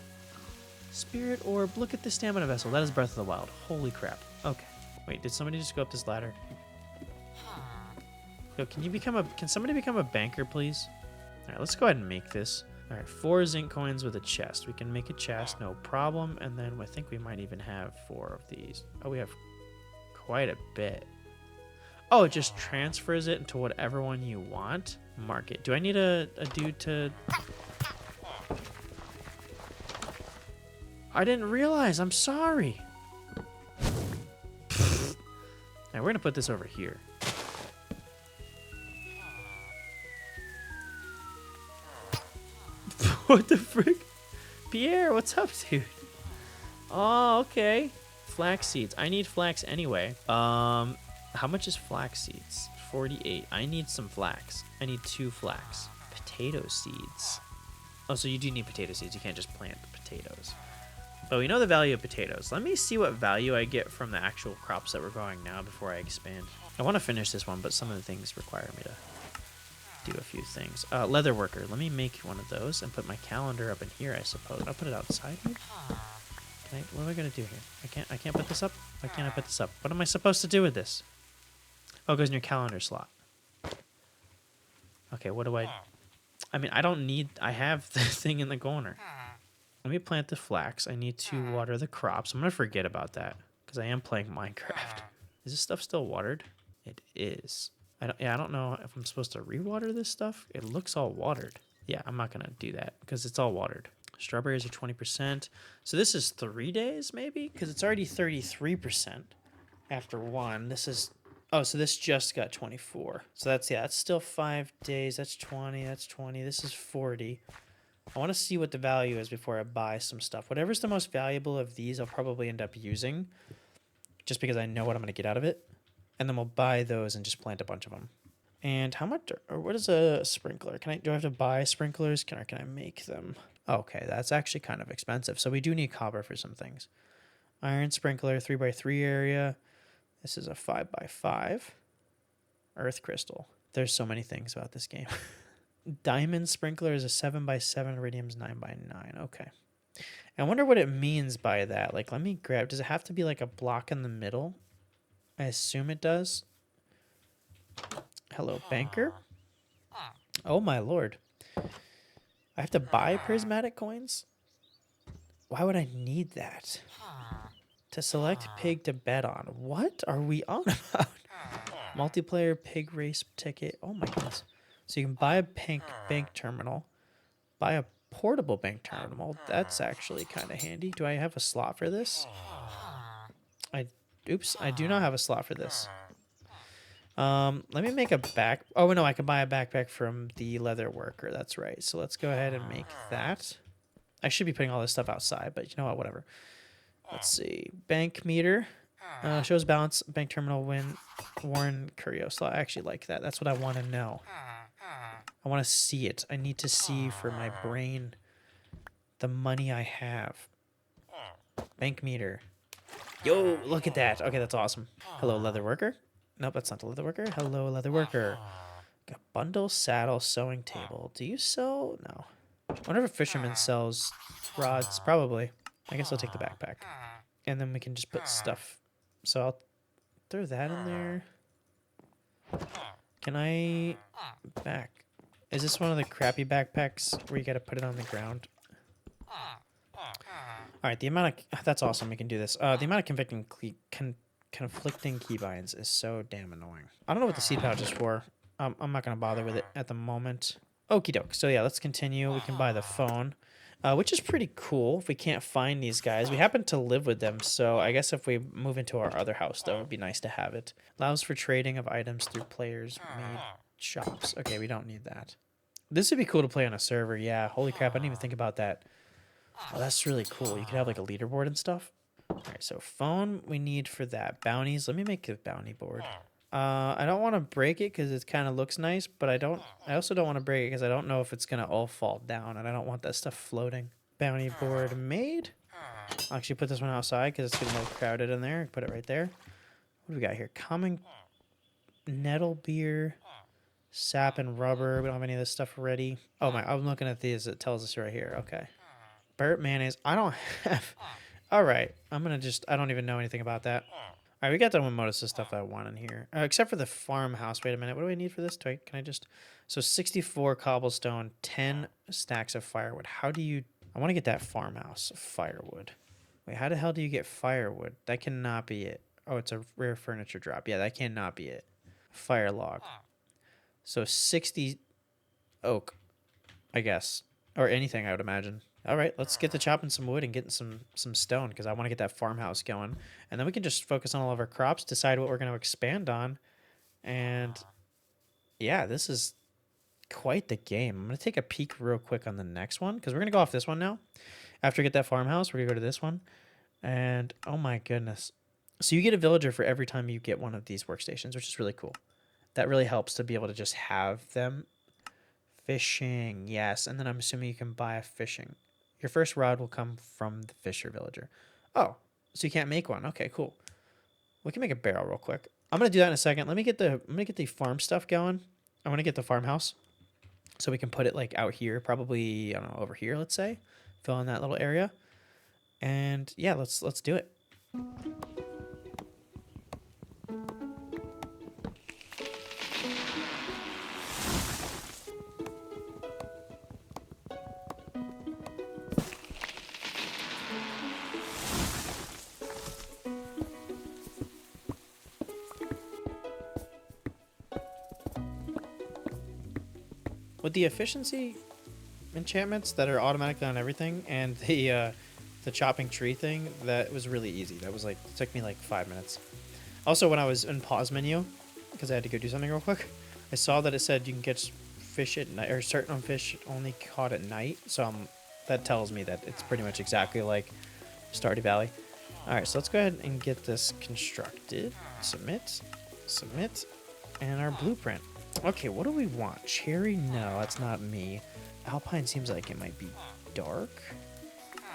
Spirit orb. Look at the stamina vessel. That is Breath of the Wild. Holy crap. Okay. Wait, did somebody just go up this ladder? Yo, can somebody become a banker, please? All right, let's go ahead and make this. All right, 4 zinc coins with a chest. We can make a chest, no problem. And then I think we might even have 4 of these. Oh, we have quite a bit. Oh, it just transfers it into whatever one you want. Market. Do I need a dude to... I didn't realize. I'm sorry. Now we're going to put this over here. What the frick? Pierre, what's up, dude? Oh, okay. Flax seeds. I need flax anyway. How much is flax seeds? 48. I need some flax. I need 2 flax. Potato seeds. Oh, so you do need potato seeds. You can't just plant potatoes. But we know the value of potatoes. Let me see what value I get from the actual crops that we're growing now before I expand. I want to finish this one, but some of the things require me to do a few things. Leather worker. Let me make one of those and put my calendar up in here, I suppose. I'll put it outside. What am I gonna do here? I can't put this up? Why can't I put this up? What am I supposed to do with this? Oh, it goes in your calendar slot. Okay, what do I mean, I don't need... I have the thing in the corner. Let me plant the flax. I need to water the crops. I'm gonna forget about that because I am playing Minecraft. Is this stuff still watered? It is. I don't know if I'm supposed to re-water this stuff. It looks all watered. Yeah, I'm not gonna do that because it's all watered. Strawberries are 20%. So this is 3 days maybe? Because it's already 33% after 1. This is... Oh, so this just got 24. So that's, yeah, that's still 5 days. That's 20. That's 20. This is 40. I want to see what the value is before I buy some stuff. Whatever's the most valuable of these, I'll probably end up using just because I know what I'm going to get out of it. And then we'll buy those and just plant a bunch of them. And how much, or what is a sprinkler? Do I have to buy sprinklers? Can I make them? Okay, that's actually kind of expensive. So we do need copper for some things. Iron sprinkler, 3x3 area. This is a 5x5. Earth crystal. There's so many things about this game. Diamond sprinkler is a 7x7. Iridium's 9x9. Okay. I wonder what it means by that. Like, let me grab... Does it have to be like a block in the middle? I assume it does. Hello, banker. Oh, my lord. I have to buy prismatic coins? Why would I need that? To select pig to bet on. What are we on about? Multiplayer pig race ticket. Oh, my goodness. So you can buy a bank terminal. Buy a portable bank terminal. That's actually kind of handy. Do I have a slot for this? Oops, I do not have a slot for this. Let me make a back... Oh, no, I can buy a backpack from the leather worker. That's right. So let's go ahead and make that. I should be putting all this stuff outside, but you know what? Whatever. Let's see. Bank meter. Shows balance, bank terminal win, Warren Curio slot. I actually like that. That's what I want to know. I want to see it. I need to see for my brain the money I have. Bank meter. Yo, look at that. Okay, that's awesome. Hello, leather worker. Nope, that's not the leather worker. Hello, leather worker. Got bundle, saddle, sewing table. Do you sell? No. I wonder if a fisherman sells rods. Probably. I guess I'll take the backpack. And then we can just put stuff. So I'll throw that in there. Can I back? Is this one of the crappy backpacks where you gotta put it on the ground? Alright, the amount of... That's awesome, we can do this. The amount of conflicting keybinds is so damn annoying. I don't know what the seed pouch is for. I'm not gonna bother with it at the moment. Okie doke. So yeah, let's continue. We can buy the phone. Which is pretty cool if we can't find these guys. We happen to live with them, so I guess if we move into our other house, though, it would be nice to have it. Allows for trading of items through players-made shops. Okay, we don't need that. This would be cool to play on a server, yeah. Holy crap, I didn't even think about that. Oh, that's really cool. You could have, like, a leaderboard and stuff. All right, so phone we need for that. Bounties. Let me make a bounty board. I don't want to break it because it kind of looks nice, but I also don't want to break it because I don't know if it's going to all fall down, and I don't want that stuff floating. Bounty board made. I'll actually put this one outside because it's getting a little crowded in there. Put it right there. What do we got here? Common nettle beer, sap and rubber. We don't have any of this stuff ready. Oh my, I'm looking at these. It tells us right here. Okay. Burnt mayonnaise. I don't have... All right. I don't even know anything about that. All right, we got done with most of the stuff I want in here. Except for the farmhouse. Wait a minute. What do I need for this? Can I just... So 64 cobblestone, 10 stacks of firewood. How do you... I want to get that farmhouse firewood. Wait, how the hell do you get firewood? That cannot be it. Oh, it's a rare furniture drop. Yeah, that cannot be it. Fire log. So 60 oak, I guess. Or anything, I would imagine. All right, let's get to chopping some wood and getting some stone because I want to get that farmhouse going. And then we can just focus on all of our crops, decide what we're going to expand on. And yeah, this is quite the game. I'm going to take a peek real quick on the next one because we're going to go off this one now. After we get that farmhouse, we're going to go to this one. And oh my goodness. So you get a villager for every time you get one of these workstations, which is really cool. That really helps to be able to just have them. Fishing, yes. And then I'm assuming you can buy a fishing. Your first rod will come from the fisher villager. Oh, so you can't make one. Okay, cool. We can make a barrel real quick. I'm gonna do that in a second. I'm gonna get the farm stuff going. I want to get the farmhouse, so we can put it like out here, probably I don't know over here. Let's say, fill in that little area, and yeah, let's do it. With the efficiency enchantments that are automatically on everything and the chopping tree thing, that was really easy. That was like, it took me like 5 minutes. Also, when I was in pause menu, because I had to go do something real quick, I saw that it said you can catch fish at night, or certain fish only caught at night. So that tells me that it's pretty much exactly like Stardew Valley. All right, so let's go ahead and get this constructed. Submit, and our blueprint. Okay, what do we want? Cherry? No, that's not me. Alpine seems like it might be dark.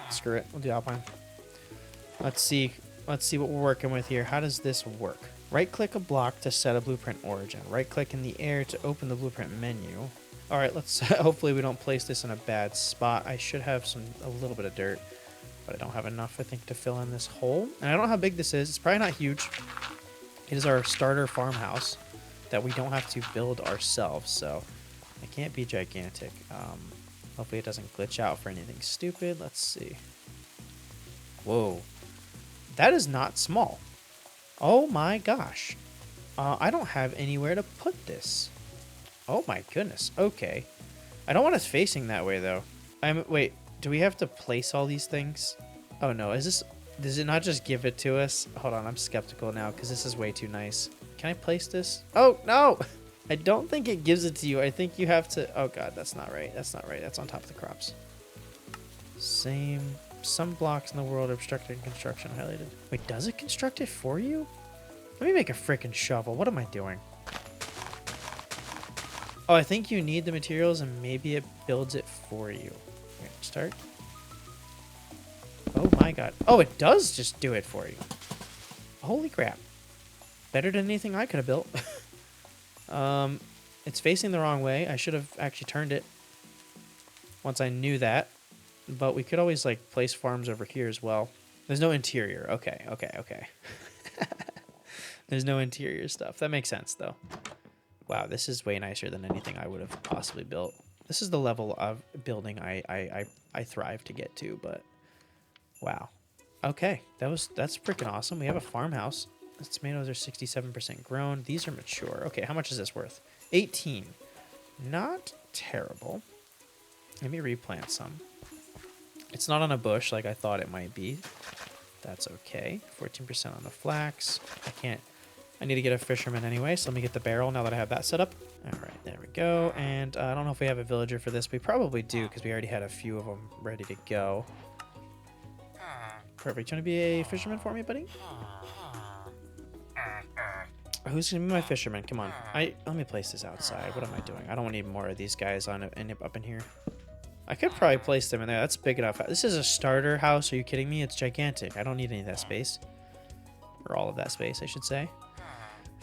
Screw it. We'll do Alpine. Let's see what we're working with here. How does this work? Right-click a block to set a blueprint origin. Right-click in the air to open the blueprint menu. All right, let's... hopefully we don't place this in a bad spot. I should have a little bit of dirt, but I don't have enough, I think, to fill in this hole. And I don't know how big this is. It's probably not huge. It is our starter farmhouse that we don't have to build ourselves, so it can't be gigantic. Hopefully it doesn't glitch out for anything stupid. Let's see. Whoa. That is not small. Oh my gosh. I don't have anywhere to put this. Oh my goodness. Okay. I don't want us facing that way, though. Wait, do we have to place all these things? Oh no, does it not just give it to us? Hold on, I'm skeptical now because this is way too nice. Can I place this? Oh, no! I don't think it gives it to you. I think you have to... Oh, God, that's not right. That's not right. That's on top of the crops. Same Some blocks in the world are obstructing construction highlighted. Wait, does it construct it for you? Let me make a freaking shovel. What am I doing? Oh, I think you need the materials and maybe it builds it for you. Here, start. Oh my god. Oh, it does just do it for you. Holy crap. Better than anything I could have built. It's facing the wrong way. I should have actually turned it once I knew that. But we could always like place farms over here as well. There's no interior. Okay. There's no interior stuff. That makes sense though. Wow, this is way nicer than anything I would have possibly built. This is the level of building I thrive to get to, but wow. Okay, that's freaking awesome. We have a farmhouse. The tomatoes are 67% grown. These are mature. Okay, how much is this worth? 18. Not terrible. Let me replant some. It's not on a bush like I thought it might be. That's okay. 14% on the flax. I need to get a fisherman anyway, so let me get the barrel now that I have that set up. All right, there we go. And I don't know if we have a villager for this. We probably do because we already had a few of them ready to go. Perfect. You want to be a fisherman for me, buddy? Who's going to be my fisherman? Come on. Let me place this outside. What am I doing? I don't need more of these guys up in here. I could probably place them in there. That's big enough. This is a starter house. Are you kidding me? It's gigantic. I don't need any of that space. Or all of that space, I should say.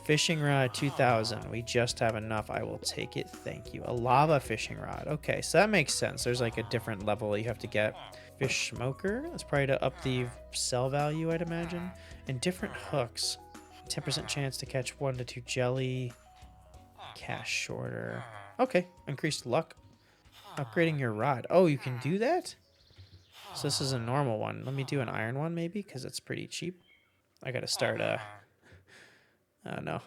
Fishing rod 2000. We just have enough. I will take it. Thank you. A lava fishing rod. Okay, so that makes sense. There's like a different level you have to get. Fish smoker. That's probably to up the sell value, I'd imagine. And different hooks. 10% chance to catch 1 to 2 jelly. Cash shorter. Okay, increased luck. Upgrading your rod. Oh, you can do that? So this is a normal one. Let me do an iron one maybe, because it's pretty cheap. I gotta start I don't know.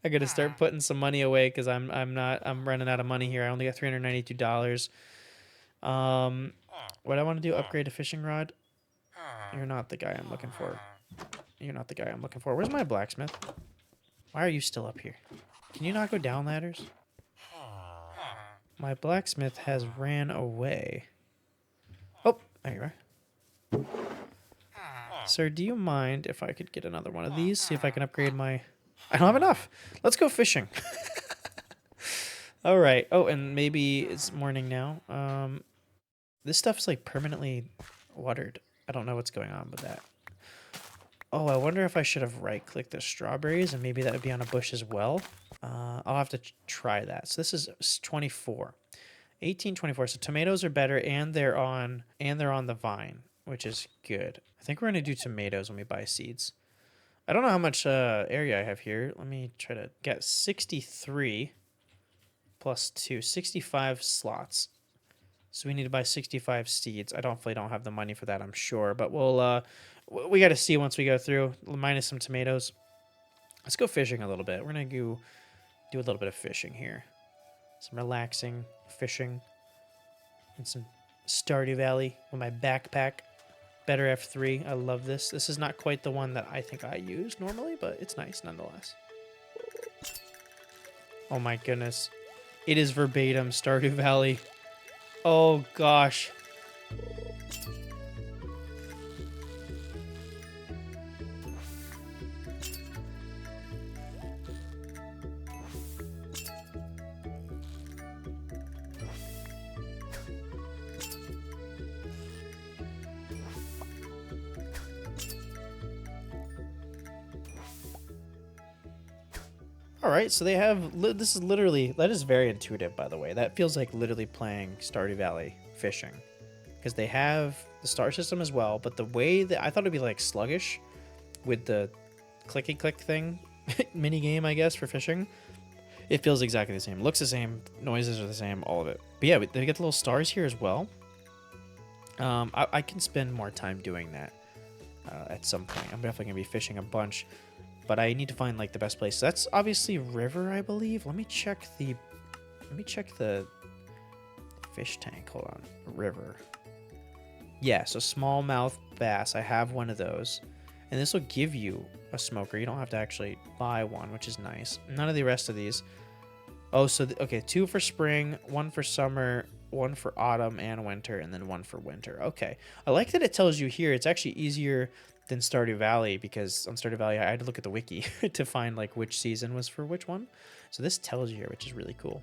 I gotta start putting some money away because I'm running out of money here. I only got $392. What I want to do, upgrade a fishing rod. You're not the guy I'm looking for. You're not the guy I'm looking for. Where's my blacksmith? Why are you still up here? Can you not go down ladders? My blacksmith has ran away. Oh, there you are. Sir, do you mind if I could get another one of these? See if I can upgrade my... I don't have enough. Let's go fishing. All right. Oh, and maybe it's morning now. This stuff's like permanently watered. I don't know what's going on with that. Oh, I wonder if I should have right-clicked the strawberries and maybe that would be on a bush as well. I'll have to try that. So this is 24. 1824. So tomatoes are better and they're on the vine, which is good. I think we're going to do tomatoes when we buy seeds. I don't know how much area I have here. Let me try to get 63 plus 2, 65 slots. So we need to buy 65 seeds. I definitely don't have the money for that, I'm sure. But we got to see once we go through, minus some tomatoes. Let's go fishing a little bit. We're going to go do a little bit of fishing here. Some relaxing fishing. And some Stardew Valley with my backpack. Better F3. I love this. This is not quite the one that I think I use normally, but it's nice nonetheless. Oh my goodness. It is verbatim Stardew Valley. Oh gosh. All right, so they have, this is literally, that is very intuitive, by the way. That feels like literally playing Stardew Valley fishing. Because they have the star system as well, but the way that, I thought it'd be like sluggish with the clicky click thing, mini game, I guess, for fishing. It feels exactly the same. Looks the same, noises are the same, all of it. But yeah, they get the little stars here as well. I can spend more time doing that at some point. I'm definitely gonna be fishing a bunch. But I need to find like the best place. That's obviously river, I believe. Let me check the fish tank. Hold on. River. Yeah, so smallmouth bass. I have one of those. And this will give you a smoker. You don't have to actually buy one, which is nice. None of the rest of these. Oh, so okay, 2 for spring, 1 for summer, one for autumn and winter, and then one for winter. Okay. I like that it tells you here. It's actually easier than Stardew Valley, because on Stardew Valley I had to look at the wiki to find like which season was for which one. So this tells you here, which is really cool.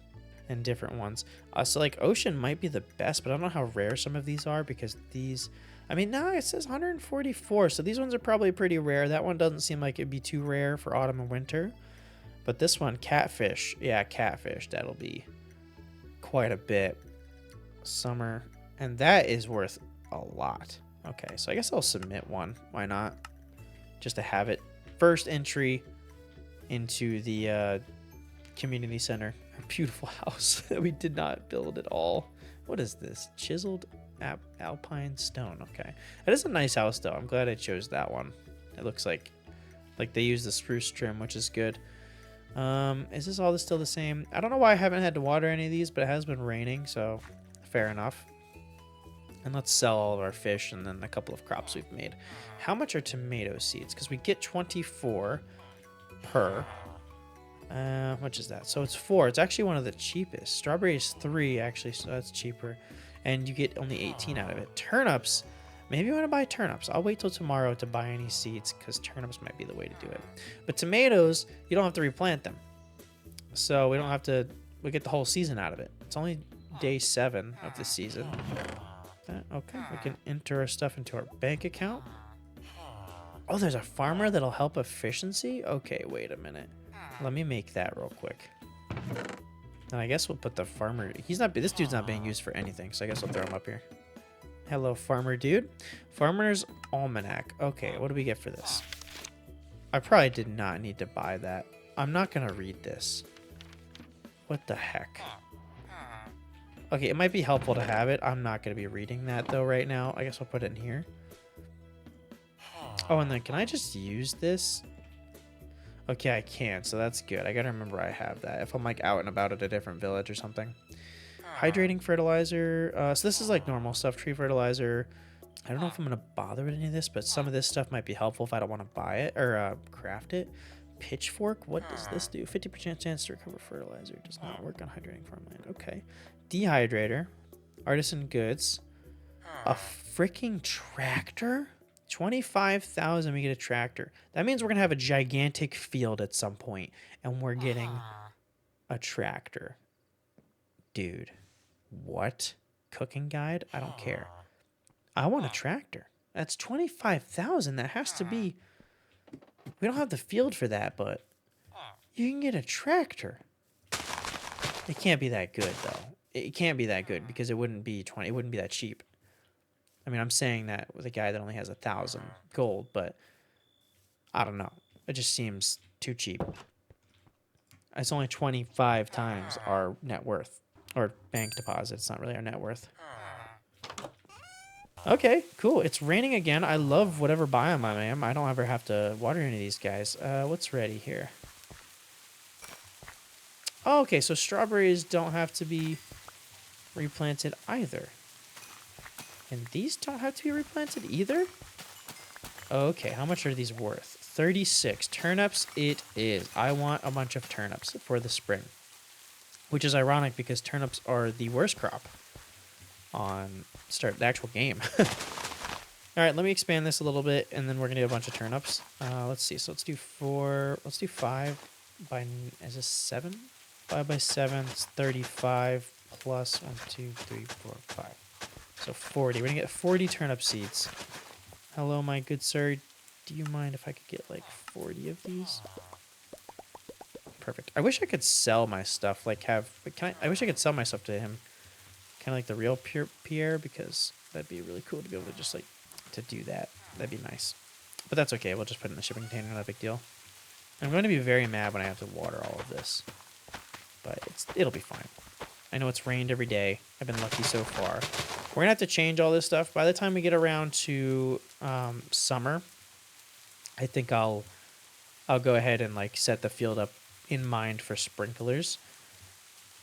And different ones. So like ocean might be the best, but I don't know how rare some of these are, because these, I mean, no, it says 144, so these ones are probably pretty rare. That one doesn't seem like it'd be too rare for autumn and winter. But this one, catfish, yeah, catfish, that'll be quite a bit. Summer, and that is worth a lot. Okay, so I guess I'll submit one. Why not? Just to have it. First entry into the community center. A beautiful house that we did not build at all. What is this? Chiseled alpine stone. Okay, that is a nice house though. I'm glad I chose that one. It looks like they use the spruce trim, which is good. Is this all still the same? I don't know why I haven't had to water any of these, but it has been raining, so fair enough. And let's sell all of our fish and then a couple of crops we've made. How much are tomato seeds? Because we get 24 per. How much is that? So it's 4. It's actually one of the cheapest. Strawberry is 3, actually, so that's cheaper. And you get only 18 out of it. Turnips. Maybe you want to buy turnips. I'll wait till tomorrow to buy any seeds, because turnips might be the way to do it. But tomatoes, you don't have to replant them. So we don't have to... We get the whole season out of it. It's only day 7 of the season. Okay, we can enter our stuff into our bank account. Oh, there's a farmer that'll help efficiency? Okay, wait a minute. Let me make that real quick. And I guess we'll put the farmer... This dude's not being used for anything, so I guess I'll throw him up here. Hello, farmer dude. Farmer's Almanac. Okay, what do we get for this? I probably did not need to buy that. I'm not going to read this. What the heck? Okay, it might be helpful to have it. I'm not going to be reading that, though, right now. I guess I'll put it in here. Oh, and then can I just use this? Okay, I can, so that's good. I got to remember I have that if I'm, like, out and about at a different village or something. Hydrating fertilizer. So this is, like, normal stuff. Tree fertilizer. I don't know if I'm going to bother with any of this, but some of this stuff might be helpful if I don't want to buy it or craft it. Pitchfork. What does this do? 50% chance to recover fertilizer. Does not work on hydrating farmland. Okay. Dehydrator. Artisan goods. A freaking tractor? 25,000 we get a tractor. That means we're going to have a gigantic field at some point, and we're getting a tractor. Dude, what? Cooking guide? I don't care. I want a tractor. That's 25,000. That has to be... We don't have the field for that, but you can get a tractor. It can't be that good, though. It can't be that good because it wouldn't be it wouldn't be that cheap. I mean, I'm saying that with a guy that only has 1,000 gold, but I don't know. It just seems too cheap. It's only 25 times our net worth, or bank deposit. It's not really our net worth. Okay, cool. It's raining again. I love whatever biome I am. I don't ever have to water any of these guys. What's ready here? Oh, okay, so strawberries don't have to be replanted either. And these don't have to be replanted either? Okay, how much are these worth? 36. Turnips it is. I want a bunch of turnips for the spring. Which is ironic because turnips are the worst crop on the actual game. Alright, let me expand this a little bit, and then we're going to do a bunch of turnips. Let's see. So let's do 5 by... Is this 7? 5 by 7 is 35 plus 1, 2, 3, 4, 5. So 40. We're going to get 40 turnip seeds. Hello, my good sir. Do you mind if I could get like 40 of these? Perfect. I wish I could sell my stuff. I wish I could sell my stuff to him. Kind of like the real Pierre, because that'd be really cool to be able to just to do that. That'd be nice. But that's okay. We'll just put it in the shipping container. Not a big deal. I'm going to be very mad when I have to water all of this. But it'll be fine. I know it's rained every day. I've been lucky so far. We're going to have to change all this stuff. By the time we get around to summer, I think I'll go ahead and set the field up in mind for sprinklers.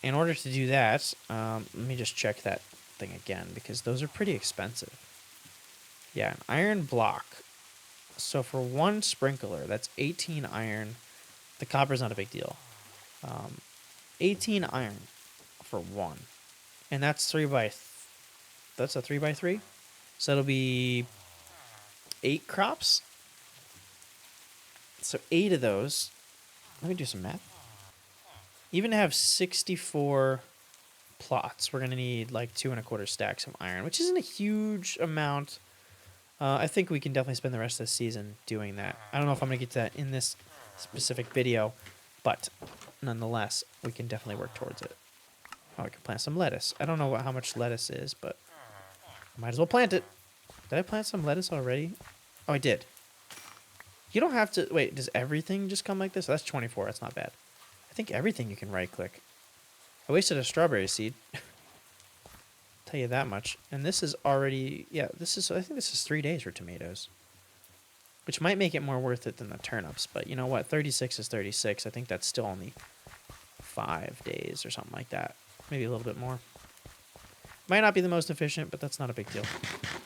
In order to do that, let me just check that thing again, because those are pretty expensive. Yeah, an iron block. So for one sprinkler, that's 18 iron. The copper's not a big deal. 18 iron for one. And that's that's a 3x3. So it'll be 8 crops. So 8 of those. Let me do some math. Even to have 64 plots, we're going to need like 2¼ stacks of iron, which isn't a huge amount. I think we can definitely spend the rest of the season doing that. I don't know if I'm going to get to that in this specific video, but nonetheless, we can definitely work towards it. Oh, I can plant some lettuce. I don't know how much lettuce is, but I might as well plant it. Did I plant some lettuce already? Oh, I did. You don't have to... Wait, does everything just come like this? That's 24. That's not bad. I think everything you can right-click. I wasted a strawberry seed. Tell you that much. And this is already... Yeah, this is... I think this is 3 days for tomatoes. Which might make it more worth it than the turnips. But you know what? 36 is 36. I think that's still only 5 days or something like that. Maybe a little bit more. Might not be the most efficient, but that's not a big deal.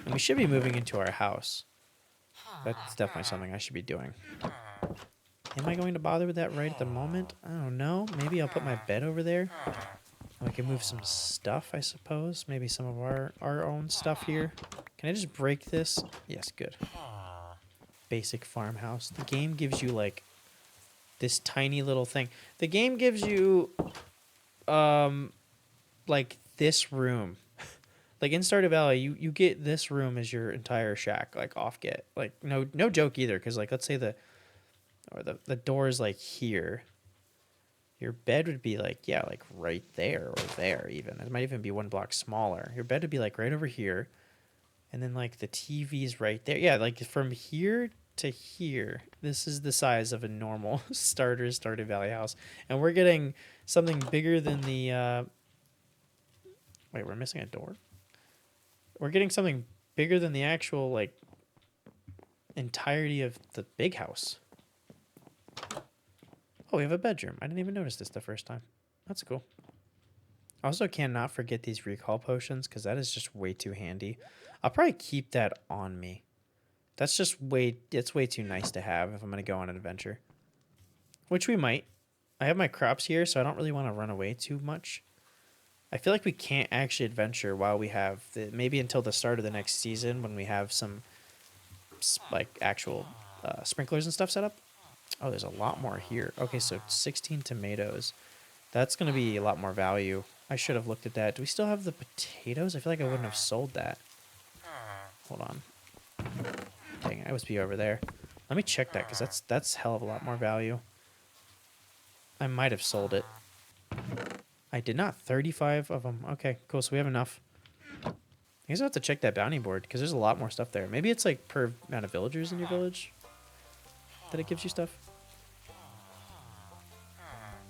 And we should be moving into our house. That's definitely something I should be doing. Am I going to bother with that right at the moment? I don't know. Maybe I'll put my bed over there. We can move some stuff, I suppose. Maybe some of our own stuff here. Can I just break this? Yes, good. Basic farmhouse. The game gives you, like, this tiny little thing. The game gives you, like, this room. Like, in Stardew Valley, you get this room as your entire shack, like, off-get. Like, no joke either, because, like, let's say the door is, like, here. Your bed would be, like, yeah, like, right there or there, even. It might even be 1 block smaller. Your bed would be, like, right over here. And then, like, the TV's right there. Yeah, like, from here to here, this is the size of a normal Stardew Valley house. And we're getting something bigger than the... Wait, we're missing a door? We're getting something bigger than the actual, like, entirety of the big house. Oh, we have a bedroom. I didn't even notice this the first time. That's cool. Also, cannot forget these recall potions, because that is just way too handy. I'll probably keep that on me. That's just it's way too nice to have if I'm going to go on an adventure. Which we might. I have my crops here, so I don't really want to run away too much. I feel like we can't actually adventure while we have... maybe until the start of the next season when we have some, like, actual sprinklers and stuff set up. Oh, there's a lot more here. Okay, so 16 tomatoes. That's going to be a lot more value. I should have looked at that. Do we still have the potatoes? I feel like I wouldn't have sold that. Hold on. Dang it, I must be over there. Let me check that, because that's hell of a lot more value. I might have sold it. I did not. 35 of them. Okay, cool. So we have enough. I guess I'll have to check that bounty board, because there's a lot more stuff there. Maybe it's like per amount of villagers in your village that it gives you stuff.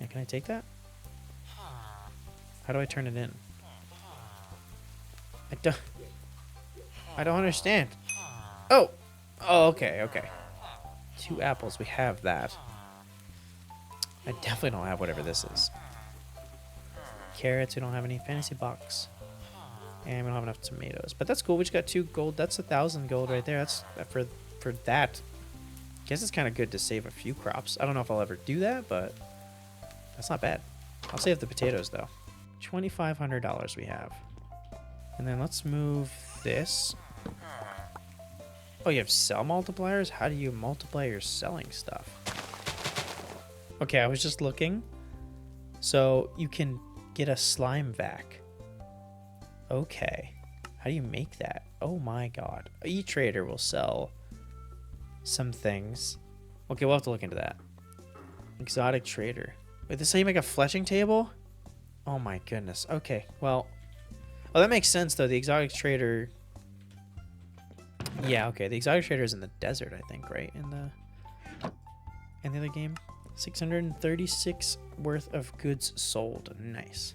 Yeah, can I take that? How do I turn it in? I don't understand. Oh, okay. 2 apples. We have that. I definitely don't have whatever this is. Carrots. We don't have any. Fantasy box. And we don't have enough tomatoes. But that's cool. We just got 2 gold. That's 1,000 gold right there. That's for that. Guess it's kind of good to save a few crops. I don't know if I'll ever do that, but that's not bad. I'll save the potatoes, though. $2,500 we have. And then let's move this. Oh, you have sell multipliers? How do you multiply your selling stuff? Okay, I was just looking. So you can get a slime vac. Okay. How do you make that? Oh my god. E-Trader will sell some things. Okay, we'll have to look into that. Exotic trader. Wait, this is how you make a fletching table? Oh my goodness. Okay, well. Oh, that makes sense, though. The exotic trader... Yeah, okay. The exotic trader is in the desert, I think, right? In the other game. 636 worth of goods sold. Nice.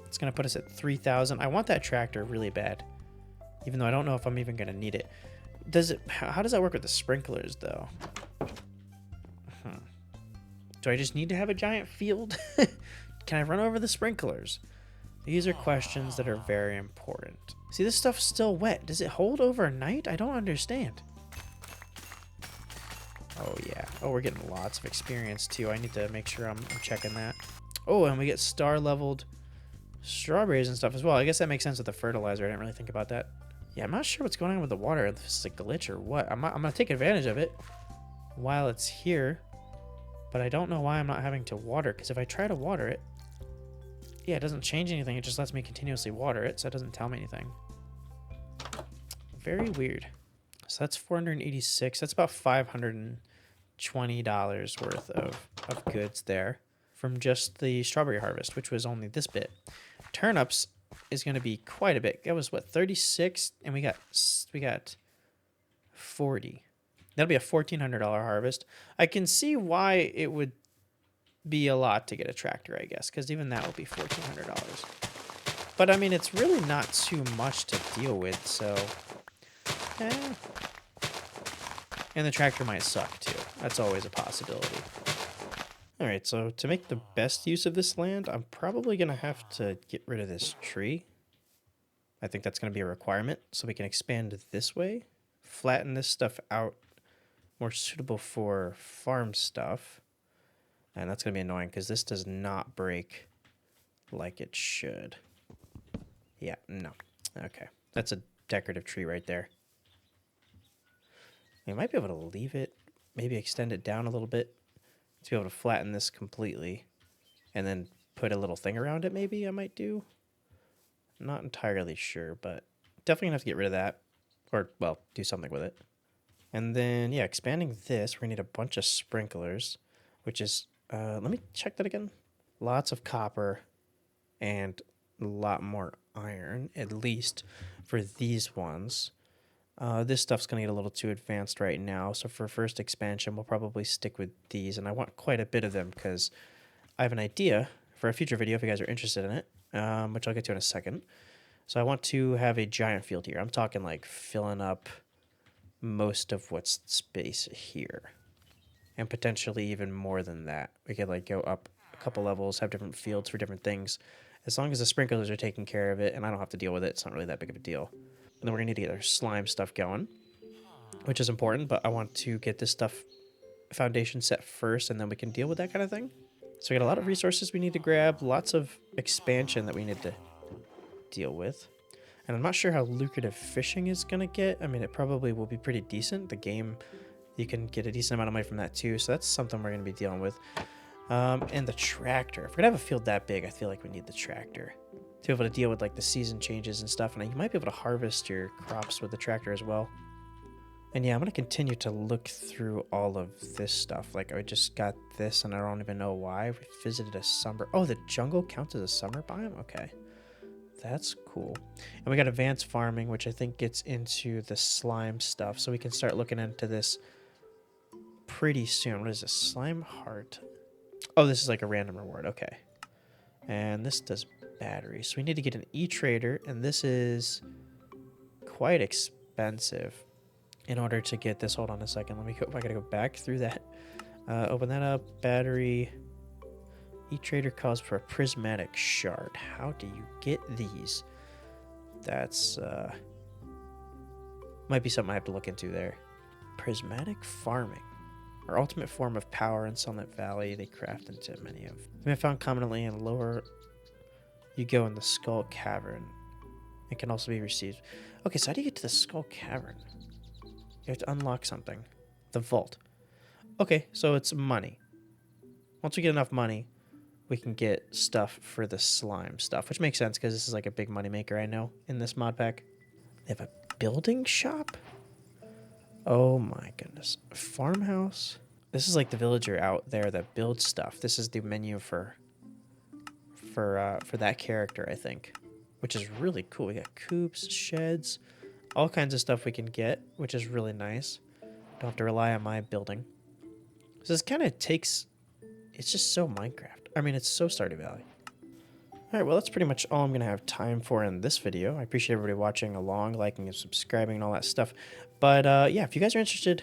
It's going to put us at 3,000. I want that tractor really bad. Even though I don't know if I'm even going to need it. How does that work with the sprinklers, though? Do I just need to have a giant field? Can I run over the sprinklers? These are questions that are very important. See, this stuff's still wet. Does it hold overnight? I don't understand. Oh, yeah. Oh, we're getting lots of experience, too. I need to make sure I'm checking that. Oh, and we get star leveled strawberries and stuff as well. I guess that makes sense with the fertilizer. I didn't really think about that. Yeah, I'm not sure what's going on with the water. If this is a glitch or what. I'm going to take advantage of it while it's here. But I don't know why I'm not having to water. Because if I try to water it, yeah, it doesn't change anything. It just lets me continuously water it. So it doesn't tell me anything. Very weird. So that's 486. That's about $520 worth of goods there from just the strawberry harvest, which was only this bit. Turnips is going to be quite a bit. That was what, 36, and we got 40. That'll be a $1,400 harvest. I can see why it would be a lot to get a tractor, I guess, because even that would be $1,400. But I mean, it's really not too much to deal with, so and the tractor might suck too. That's always a possibility. Alright, so to make the best use of this land, I'm probably going to have to get rid of this tree. I think that's going to be a requirement, so we can expand this way. Flatten this stuff out, more suitable for farm stuff. And that's going to be annoying, because this does not break like it should. Yeah, no. Okay, that's a decorative tree right there. We might be able to leave it, maybe extend it down a little bit to be able to flatten this completely and then put a little thing around it. Maybe I might do. Not entirely sure, but definitely gonna have to get rid of that, or well, do something with it. And then yeah, expanding this, we're gonna need a bunch of sprinklers, which is let me check that again. Lots of copper and a lot more iron, at least for these ones. This stuff's going to get a little too advanced right now, so for first expansion, we'll probably stick with these, and I want quite a bit of them because I have an idea for a future video if you guys are interested in it, which I'll get to in a second. So I want to have a giant field here. I'm talking like filling up most of what's space here, and potentially even more than that. We could like go up a couple levels, have different fields for different things. As long as the sprinklers are taking care of it and I don't have to deal with it, it's not really that big of a deal. And then we're going to need to get our slime stuff going, which is important, but I want to get this stuff foundation set first, and then we can deal with that kind of thing. So we got a lot of resources we need to grab, lots of expansion that we need to deal with. And I'm not sure how lucrative fishing is going to get. I mean, it probably will be pretty decent. The game, you can get a decent amount of money from that too, so that's something we're going to be dealing with. And the tractor. If we're going to have a field that big, I feel like we need the tractor to be able to deal with like the season changes and stuff, and you might be able to harvest your crops with the tractor as well. And yeah, I'm gonna continue to look through all of this stuff. Like I just got this and I don't even know why. We visited a summer. Oh, the jungle counts as a summer biome? Okay, that's cool. And we got advanced farming, which I think gets into the slime stuff, so we can start looking into this pretty soon. What is this? Slime heart. Oh, this is like a random reward. Okay. And this does batteries. So we need to get an e-trader, and this is quite expensive in order to get this. Hold on a second. Let me go. I gotta go back through that. Open that up. Battery. E-trader calls for a prismatic shard. How do you get these? That's might be something I have to look into there. Prismatic farming. Our ultimate form of power in Sunlit Valley. They craft into many of. They found commonly in lower. You go in the Skull Cavern. It can also be received. Okay, so how do you get to the Skull Cavern? You have to unlock something. The vault. Okay, so it's money. Once we get enough money, we can get stuff for the slime stuff, which makes sense because this is like a big money maker, I know, in this mod pack. They have a building shop? Oh my goodness. Farmhouse? This is like the villager out there that builds stuff. This is the menu for that character, I think, which is really cool. We got coops, sheds, all kinds of stuff we can get, which is really nice. Don't have to rely on my building. So this kind of takes, it's just so Minecraft. I mean, it's so Stardew Valley. Alright, well, that's pretty much all I'm going to have time for in this video. I appreciate everybody watching along, liking and subscribing and all that stuff. But yeah, if you guys are interested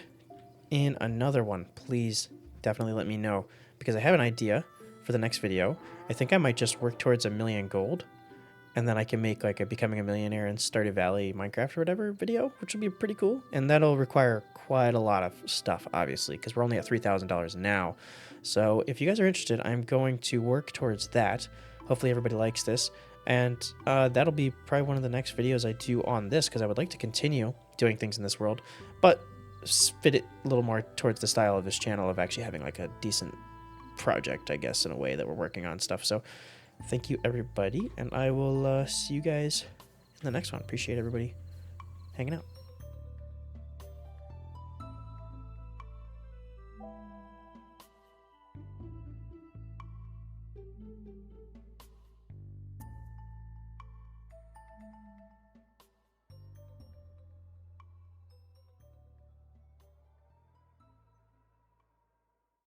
in another one, please definitely let me know, because I have an idea for the next video. I think I might just work towards 1,000,000 gold, and then I can make like a becoming a millionaire in Stardew Valley Minecraft or whatever video, which would be pretty cool. And that'll require quite a lot of stuff, obviously, because we're only at $3,000 now. So if you guys are interested, I'm going to work towards that. Hopefully everybody likes this. And that'll be probably one of the next videos I do on this, because I would like to continue doing things in this world, but fit it a little more towards the style of this channel of actually having like a decent project, I guess, in a way that we're working on stuff. So thank you, everybody, and I will see you guys in the next one. Appreciate everybody hanging out.